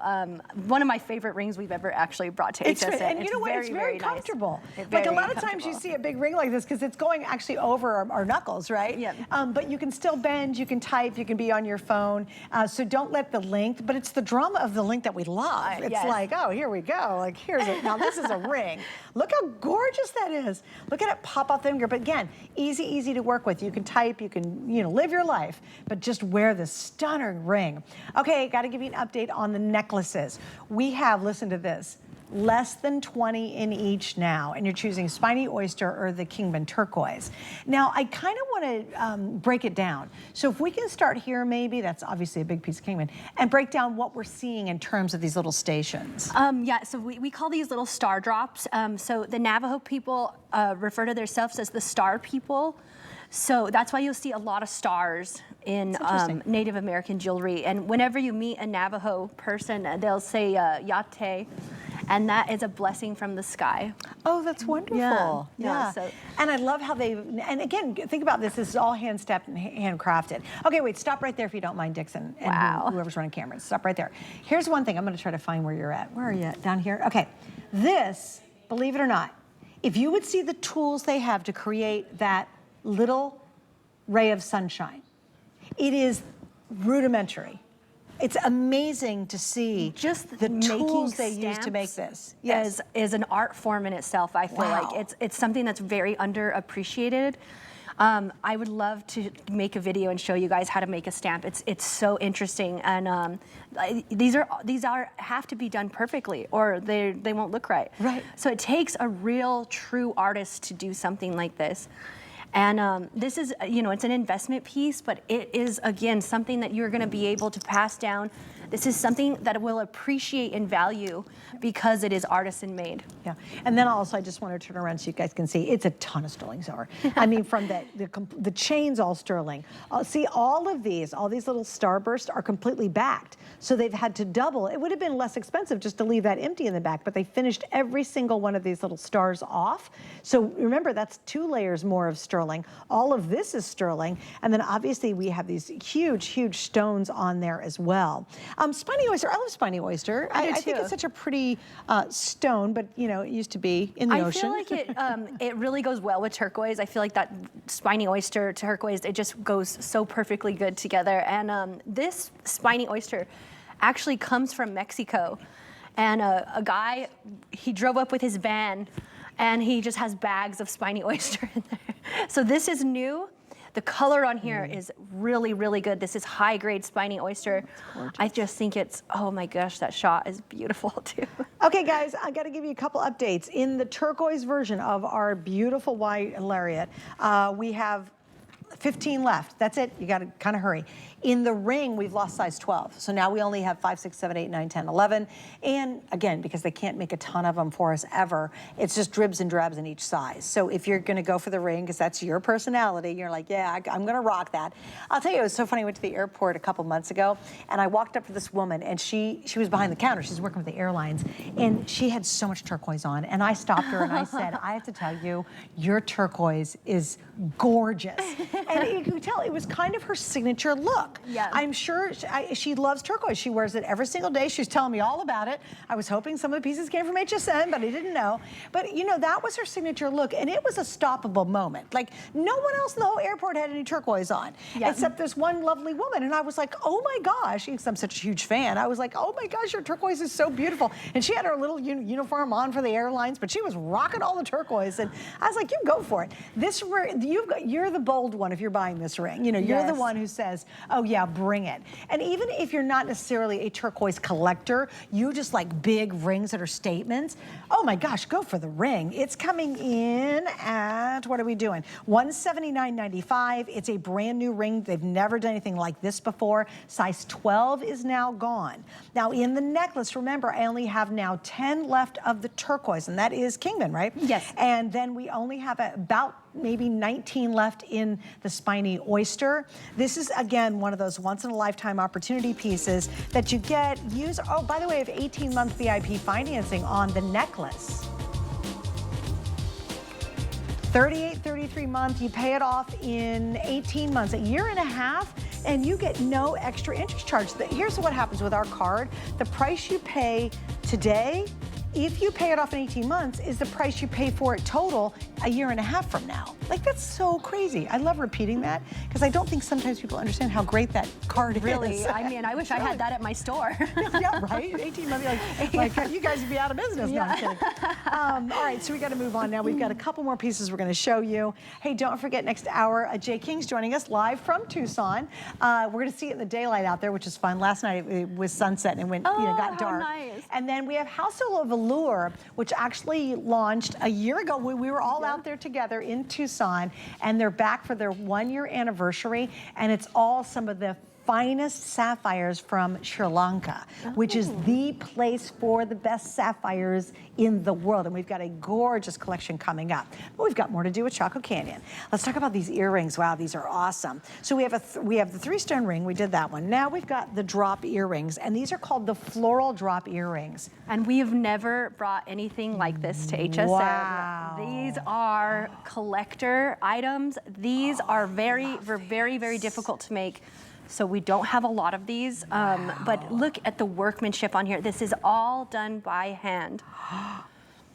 one of my favorite rings we've ever actually brought to HSN. And you know what? It's very comfortable. Nice. Like a lot of times you see a big ring like this because it's going actually over our knuckles, right? Yeah. But you can still bend, you can type, you can be on your phone. So don't let the length, but it's the drama of the length that we love. It's like, oh, here we go. Like, here's it. Now this is a ring. Look how gorgeous that is. Look at it pop off the finger. But again, easy to work with. You can type, you can, live your life, but just wear this stunning ring. Okay, got to give you an update on the necklaces. We have, listen to this, less than 20 in each now, and you're choosing spiny oyster or the Kingman turquoise. Now, I kind of want to break it down. So if we can start here, maybe, that's obviously a big piece of Kingman, and break down what we're seeing in terms of these little stations. Yeah, so we call these little star drops. So the Navajo people refer to themselves as the star people. So that's why you'll see a lot of stars in Native American jewelry. And whenever you meet a Navajo person, they'll say yate, and that is a blessing from the sky. Oh, that's wonderful. Yeah. Yeah. So, and I love how and again, think about this. This is all hand-stepped and handcrafted. Okay, wait, stop right there if you don't mind, Dixon. And wow. whoever's running cameras, stop right there. Here's one thing. I'm going to try to find where you're at. Where are you at? Down here? Okay. This, believe it or not, if you would see the tools they have to create that little ray of sunshine, it is rudimentary. It's amazing to see just the tools they use to make this. Yes, is an art form in itself. I feel Wow. like it's something that's very underappreciated. I would love to make a video and show you guys how to make a stamp. It's so interesting, and these have to be done perfectly, or they won't look right. Right. So it takes a real, true artist to do something like this. And this is, it's an investment piece, but it is, again, something that you're going to be able to pass down. This is something that will appreciate and value because it is artisan made. Yeah, and then also I just want to turn around so you guys can see it's a ton of sterling silver. I mean, from the chains all sterling. See, all these little starbursts are completely backed, so they've had to double. It would have been less expensive just to leave that empty in the back, but they finished every single one of these little stars off. So remember, that's 2 layers more of sterling. All of this is sterling, and then obviously we have these huge, huge stones on there as well. Spiny oyster, I love spiny oyster. I think it's such a pretty stone, but it used to be in the ocean. I feel like it really goes well with turquoise. I feel like that spiny oyster turquoise, it just goes so perfectly good together. And this spiny oyster actually comes from Mexico. And a guy, he drove up with his van, and he just has bags of spiny oyster in there. So this is new. The color on here is really, really good. This is high-grade spiny oyster. I just think it's, oh my gosh, that shot is beautiful too. Okay, guys, I got to give you a couple updates. In the turquoise version of our beautiful white lariat, we have 15 left. That's it. You got to kind of hurry. In the ring, we've lost size 12. So now we only have 5, 6, 7, 8, 9, 10, 11. And again, because they can't make a ton of them for us ever, it's just dribs and drabs in each size. So if you're going to go for the ring, because that's your personality, you're like, yeah, I'm going to rock that. I'll tell you, it was so funny. I went to the airport a couple months ago, and I walked up to this woman, and she was behind the counter. She's working with the airlines, and she had so much turquoise on. And I stopped her, and I said, I have to tell you, your turquoise is gorgeous. And you could tell it was kind of her signature look. Yeah. I'm sure she loves turquoise. She wears it every single day. She's telling me all about it. I was hoping some of the pieces came from HSN, but I didn't know. But that was her signature look, and it was a stoppable moment. Like, no one else in the whole airport had any turquoise on, except this one lovely woman. And I was like, oh my gosh, because I'm such a huge fan. I was like, oh my gosh, your turquoise is so beautiful. And she had her little uniform on for the airlines, but she was rocking all the turquoise. And I was like, you go for it. You're the bold one if you're buying this ring. You're the one who says, oh yeah, bring it. And even if you're not necessarily a turquoise collector, you just like big rings that are statements, oh my gosh, go for the ring. It's coming in at, what are we doing? $179.95. It's a brand new ring. They've never done anything like this before. Size 12 is now gone. Now in the necklace, remember, I only have now 10 left of the turquoise, and that is Kingman, right? Yes. And then we only have about maybe 19 left in the spiny oyster. This is, again, one of those once-in-a-lifetime opportunity pieces that you get. Oh, by the way, I have 18-month VIP financing on the necklace. 33 month, you pay it off in 18 months, a year and a half, and you get no extra interest charge. Here's what happens with our card. The price you pay today, if you pay it off in 18 months, is the price you pay for it total a year and a half from now. Like, that's so crazy. I love repeating that because I don't think sometimes people understand how great that card is. Really, I mean, I wish I had that at my store. Yeah, right? 18 months, like you guys would be out of business. No, I'm kidding. All right, so we got to move on now. We've got a couple more pieces we're going to show you. Hey, don't forget, next hour, Jay King's joining us live from Tucson. We're going to see it in the daylight out there, which is fun. Last night it was sunset and went, got dark. Nice. And then we have House of Allure, which actually launched a year ago. We were all out there together in Tucson, and they're back for their 1-year anniversary, and it's all some of the finest sapphires from Sri Lanka, which is the place for the best sapphires in the world. And we've got a gorgeous collection coming up. But we've got more to do with Chaco Canyon. Let's talk about these earrings. Wow, these are awesome. So we have the 3-stone ring. We did that one. Now we've got the drop earrings, and these are called the floral drop earrings. And we have never brought anything like this to HSN. Wow. These are collector items. These are very, very difficult to make. So we don't have a lot of these, but look at the workmanship on here. This is all done by hand.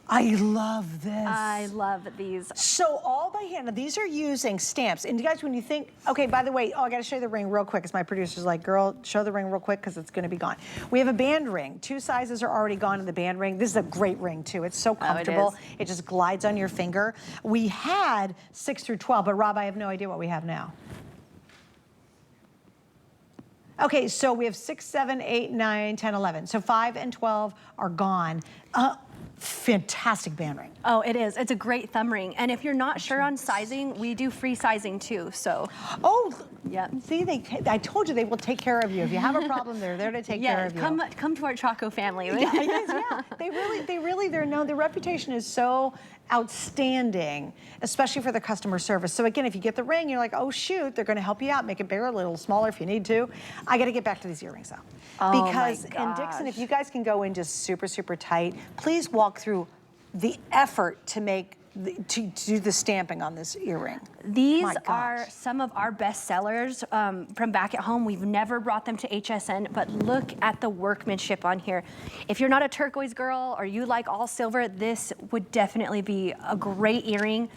I love this. I love these. So all by hand. Now, these are using stamps. And you guys, when you think, okay, by the way, I got to show you the ring real quick, because my producer's like, girl, show the ring real quick, because it's going to be gone. We have a band ring. 2 sizes are already gone in the band ring. This is a great ring, too. It's so comfortable. It just glides on your finger. We had 6 through 12, but Rob, I have no idea what we have now. Okay, so we have 6, 7, 8, 9, 10, 11. So 5 and 12 are gone. Fantastic band ring. Oh, it is. It's a great thumb ring. And if you're not sure on sizing, we do free sizing too, so. Oh, yeah. See, I told you they will take care of you. If you have a problem, they're there to take care of you. Come to our Chaco family. Yeah. Their reputation is so outstanding, especially for the customer service. So again, if you get the ring, you're like, oh shoot, they're gonna help you out, make it bigger, a little smaller if you need to. I gotta get back to these earrings though. Oh because, and Dixon, if you guys can go in just super, super tight, please walk through the effort to make, to do the stamping on this earring. These are some of our best sellers from back at home. We've never brought them to HSN, but look at the workmanship on here. If you're not a turquoise girl or you like all silver, this would definitely be a great earring.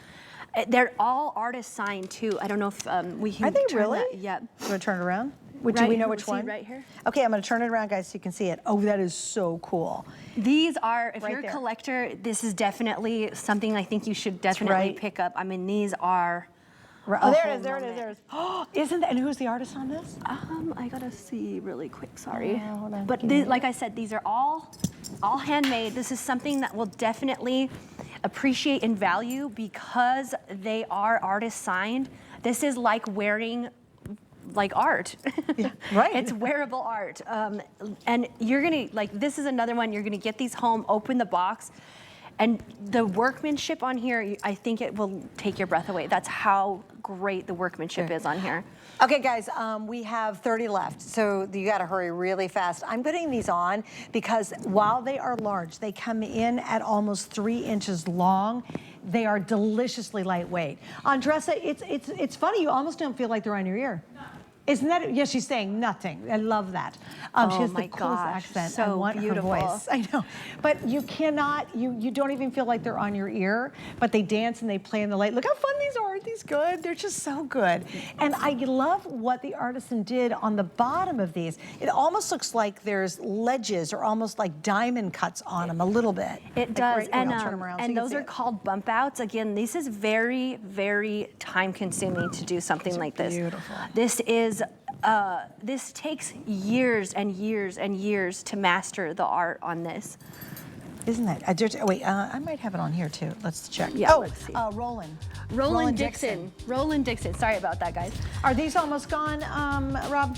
They're all artist signed too. I don't know if we can. Are they turn really? That. Yeah. You want to turn it around? Do Right we know here, which one? right here. Okay, I'm going to turn it around, guys, so you can see it. Oh, that is so cool. These are, if Right you're a there. collector, this is definitely something I think you should definitely pick up. I mean, these are. Oh, there it is, there it is, there it is. Oh, isn't that, and who's the artist on this? I gotta see really quick, sorry. Oh, hold on, but like I said, these are all handmade. This is something that will definitely appreciate and value because they are artist signed. This is like wearing like art. Yeah, right. It's wearable art. And you're gonna, like, this is another one, you're gonna get these home, open the box, and the workmanship on here, I think it will take your breath away. That's how great the workmanship is on here. Okay, guys, we have 30 left, so you gotta hurry really fast. I'm putting these on because while they are large, they come in at almost 3 inches long. They are deliciously lightweight. Andressa, it's funny, you almost don't feel like they're on your ear. Isn't that, yes, she's saying nothing. I love that. She has the coolest accent. So I want beautiful. her voice. I know. But you cannot, you don't even feel like they're on your ear, but they dance and they play in the light. Look how fun these are. Aren't these good? They're just so good. And I love what the artisan did on the bottom of these. It almost looks like there's ledges or almost like diamond cuts on them a little bit. It does. Right, and I'll turn them around so you and can those see are it. called bump outs. Again, this is very, very time consuming to do something like this. Beautiful. This is this takes years and years and years to master the art on this. Isn't that? Wait, I might have it on here too. Let's check. Yeah, oh, let's see. Roland Dixon. Roland Dixon. Sorry about that, guys. Are these almost gone, Rob?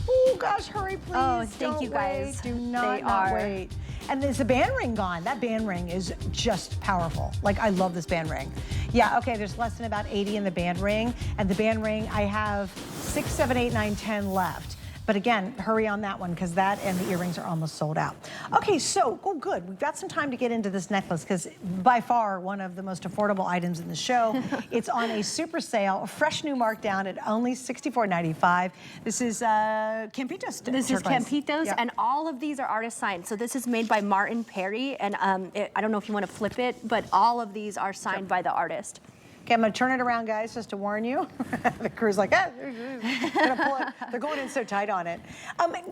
Oh gosh, hurry please. Oh, thank you, guys. Wait. Do not, They not are. wait. And there's the band ring gone. That band ring is just powerful. Like, I love this band ring. Yeah, okay, there's less than about 80 in the band ring. And the band ring, I have 6, 7, 8, 9, 10 left. But again, hurry on that one because that and the earrings are almost sold out. Okay, so, oh good, we've got some time to get into this necklace because by far one of the most affordable items in the show. It's on a super sale, a fresh new markdown at only $64.95. This is Campitos. This is Campitos, Yep. and all of these are artist signed. So this is made by Martin Perry, and I don't know if you want to flip it, but all of these are signed by the artist. Okay, I'm gonna turn it around, guys, just to warn you. The crew's like, ah, gonna pull it. They're going in so tight on it.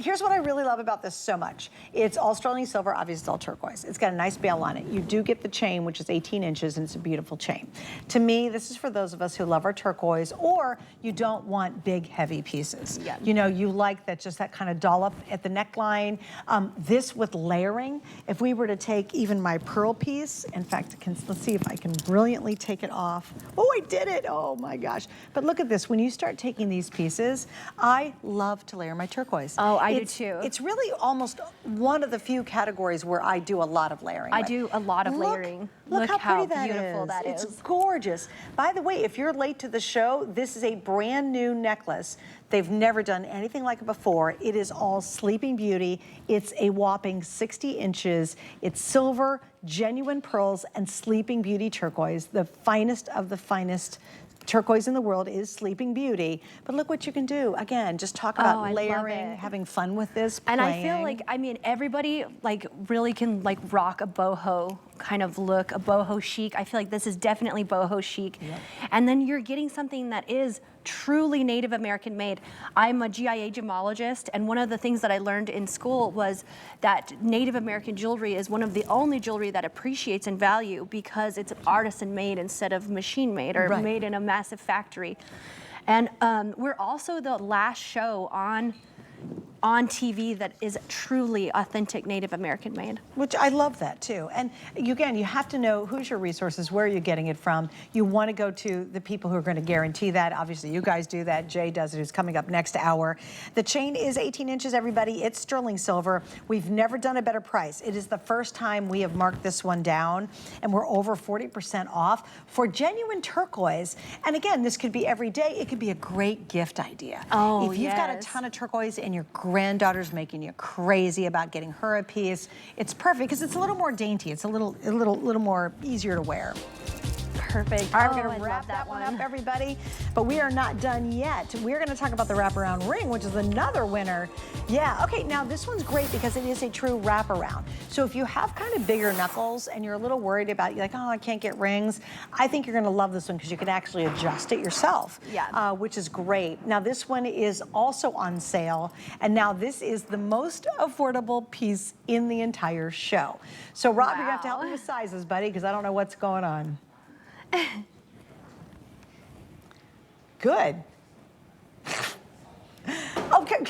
Here's what I really love about this so much. It's all sterling silver, obviously it's all turquoise. It's got a nice bail on it. You do get the chain, which is 18 inches, and it's a beautiful chain. To me, this is for those of us who love our turquoise, or you don't want big, heavy pieces. Yeah. You know, you like that, just that kind of dollop at the neckline. This with layering, if we were to take even my pearl piece, in fact, let's see if I can brilliantly take it off. Oh, I did it. Oh my gosh. But look at this. When you start taking these pieces, I I love to layer my turquoise. Oh, I do too. It's really almost one of the few categories where I do a lot of layering. I do a lot of layering. Look how how pretty beautiful that is. It's gorgeous. By the way, if you're late to the show, this is a brand new necklace. They've never done anything like it before. It is all Sleeping Beauty. It's a whopping 60 inches. It's silver, genuine pearls, and Sleeping Beauty turquoise. The finest of the finest turquoise in the world is Sleeping Beauty. But look what you can do. Again, just talk about layering, having fun with this, and playing. I feel like, I mean, everybody like really can like rock a boho kind of look, a boho chic. I feel like this is definitely boho chic. Yep. And then you're getting something that is truly Native American made. I'm a GIA gemologist, and one of the things that I learned in school was that Native American jewelry is one of the only jewelry that appreciates in value because it's artisan made instead of machine made or made in a massive factory. And we're also the last show on TV that is truly authentic Native American made. Which I love that too. And again, you have to know who's your resources, where are you getting it from. You want to go to the people who are going to guarantee that. Obviously, you guys do that. Jay does it, who's coming up next hour. The chain is 18 inches, everybody. It's sterling silver. We've never done a better price. It is the first time we have marked this one down, and we're over 40% off for genuine turquoise. And again, this could be every day. It could be a great gift idea. Oh, if you've got a ton of turquoise and your granddaughter's making you crazy about getting her a piece, it's perfect because it's a little more dainty. It's a little more easier to wear. Perfect. All right, we're going to wrap that one up, everybody. But we are not done yet. We're going to talk about the wraparound ring, which is another winner. Yeah, okay, now this one's great because it is a true wraparound. So if you have kind of bigger knuckles and you're a little worried about, you're like, oh, I can't get rings, I think you're going to love this one because you can actually adjust it yourself, which is great. Now this one is also on sale, and now this is the most affordable piece in the entire show. So Rob, you're going to have to help me with sizes, buddy, because I don't know what's going on. Good. Okay,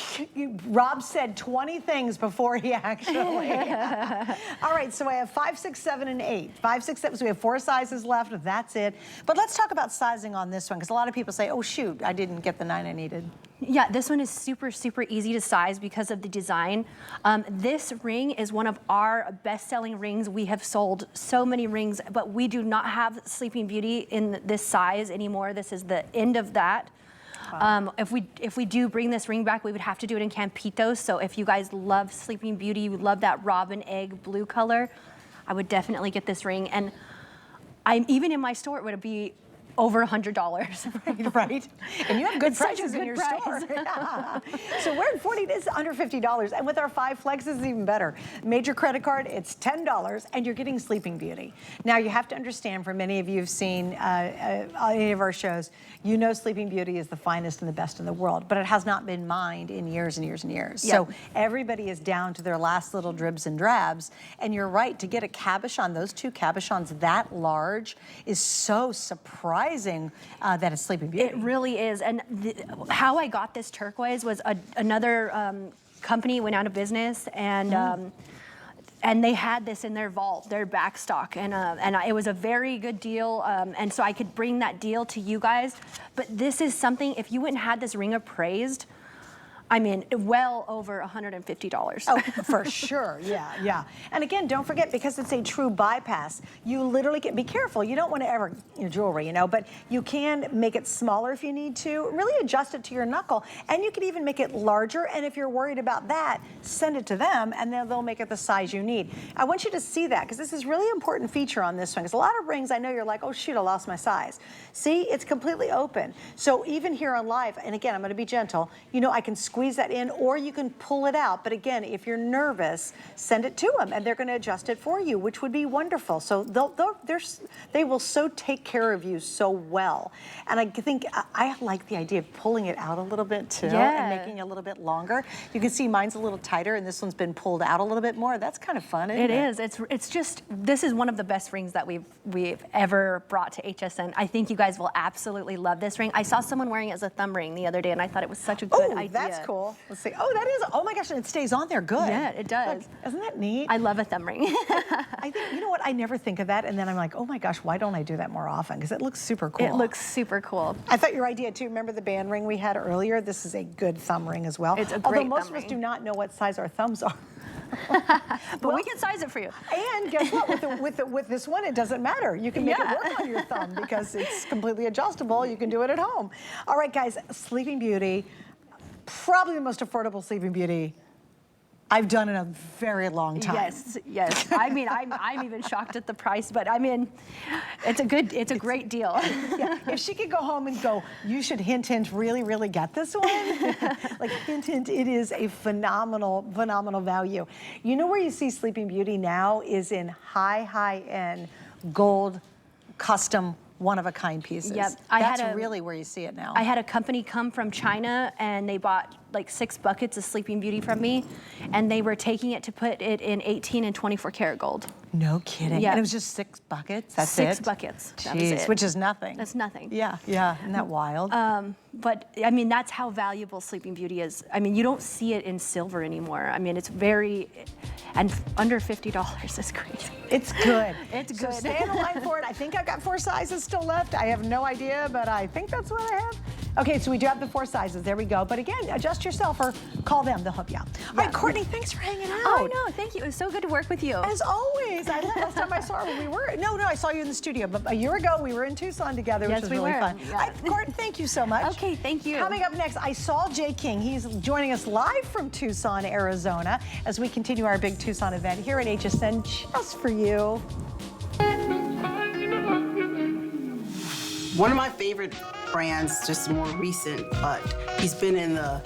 Rob said 20 things before he actually. All right, so I have 5, 6, 7, and 8. 5, 6, 7, so we have 4 sizes left, that's it. But let's talk about sizing on this one, because a lot of people say, oh shoot, I didn't get the 9 I needed. Yeah, this one is super, super easy to size because of the design. This ring is one of our best-selling rings. We have sold so many rings, but we do not have Sleeping Beauty in this size anymore. This is the end of that. Wow. If we do bring this ring back, we would have to do it in Campitos. So if you guys love Sleeping Beauty, you love that robin egg blue color, I would definitely get this ring. And even in my store, it would be over $100. Right. And you have good prices in your store. Yeah. So we're at 40, it's under $50. And with our 5 flexes, it's even better. Major credit card, it's $10, and you're getting Sleeping Beauty. Now, you have to understand, for many of you who've seen any of our shows, you know Sleeping Beauty is the finest and the best in the world, but it has not been mined in years and years and years. Yep. So everybody is down to their last little dribs and drabs. And you're right, to get a cabochon, those 2 cabochons that large is so surprising. That it's Sleeping Beauty. It really is. And how I got this turquoise was another company went out of business, and they had this in their vault, their back stock, and it was a very good deal. And so I could bring that deal to you guys. But this is something, if you went and had this ring appraised, I mean, well over $150. Oh, for sure, yeah. And again, don't forget, because it's a true bypass, you literally can, be careful, you don't want to ever, your jewelry, but you can make it smaller if you need to, really adjust it to your knuckle, and you can even make it larger, and if you're worried about that, send it to them, and they'll make it the size you need. I want you to see that, because this is really important feature on this one, because a lot of rings, I know you're like, oh shoot, I lost my size. See, it's completely open. So even here on live, and again, I'm going to be gentle, I can squeeze that in, or you can pull it out. But again, if you're nervous, send it to them, and they're going to adjust it for you, which would be wonderful. So they will so take care of you so well. And I think I like the idea of pulling it out a little bit too, and making it a little bit longer. You can see mine's a little tighter, and this one's been pulled out a little bit more. That's kind of fun, isn't it? It is. It's just, this is one of the best rings that we've ever brought to HSN. I think you guys will absolutely love this ring. I saw someone wearing it as a thumb ring the other day, and I thought it was such a good idea. That's cool. Let's see. Oh, that is, oh my gosh, and it stays on there good. Yeah, it does. Look, isn't that neat? I love a thumb ring. I think, you know what, I never think of that, and then I'm like, oh my gosh, why don't I do that more often? Because it looks super cool. It looks super cool. I thought your idea too, remember the band ring we had earlier? This is a good thumb ring as well. It's a Although great most thumb of us ring. do not know what size our thumbs are. But we can size it for you. And guess what? With this one, it doesn't matter. You can make it work on your thumb because it's completely adjustable. You can do it at home. All right, guys, Sleeping Beauty, probably the most affordable Sleeping Beauty I've done in a very long time. Yes, yes. I mean, I'm even shocked at the price, but I mean, it's a great deal. Yeah. If she could go home and go, you should hint, really get this one. Like hint, it is a phenomenal value. You know where you see Sleeping Beauty now is in high-end gold custom one-of-a-kind pieces. Yep. That's really where you see it now. I had a company come from China and they bought like 6 buckets of Sleeping Beauty from me, and they were taking it to put it in 18 and 24 karat gold. No kidding. Yeah. And it was just 6 buckets? That's it? 6 buckets. That was Jeez, it. which is nothing. That's nothing. Yeah. Isn't that wild? But I mean, that's how valuable Sleeping Beauty is. I mean, you don't see it in silver anymore. I mean, it's very, and under $50 is crazy. It's good. It's So good. stay on the line for it. I think I've got 4 sizes still left. I have no idea, but I think that's what I have. Okay, so we do have the 4 sizes. There we go. But again, adjust yourself or call them. They'll help you out. All right, Courtney, thanks for hanging out. Oh, no, thank you. It was so good to work with you. As always. Last time I saw her, we were, no, I saw you in the studio, but a year ago we were in Tucson together, which was really fun. Yeah. All right, Court, thank you so much. Okay, thank you. Coming up next, I saw Jay King. He's joining us live from Tucson, Arizona, as we continue our big Tucson event here at HSN just for you. One of my favorite brands, just more recent, but he's been in the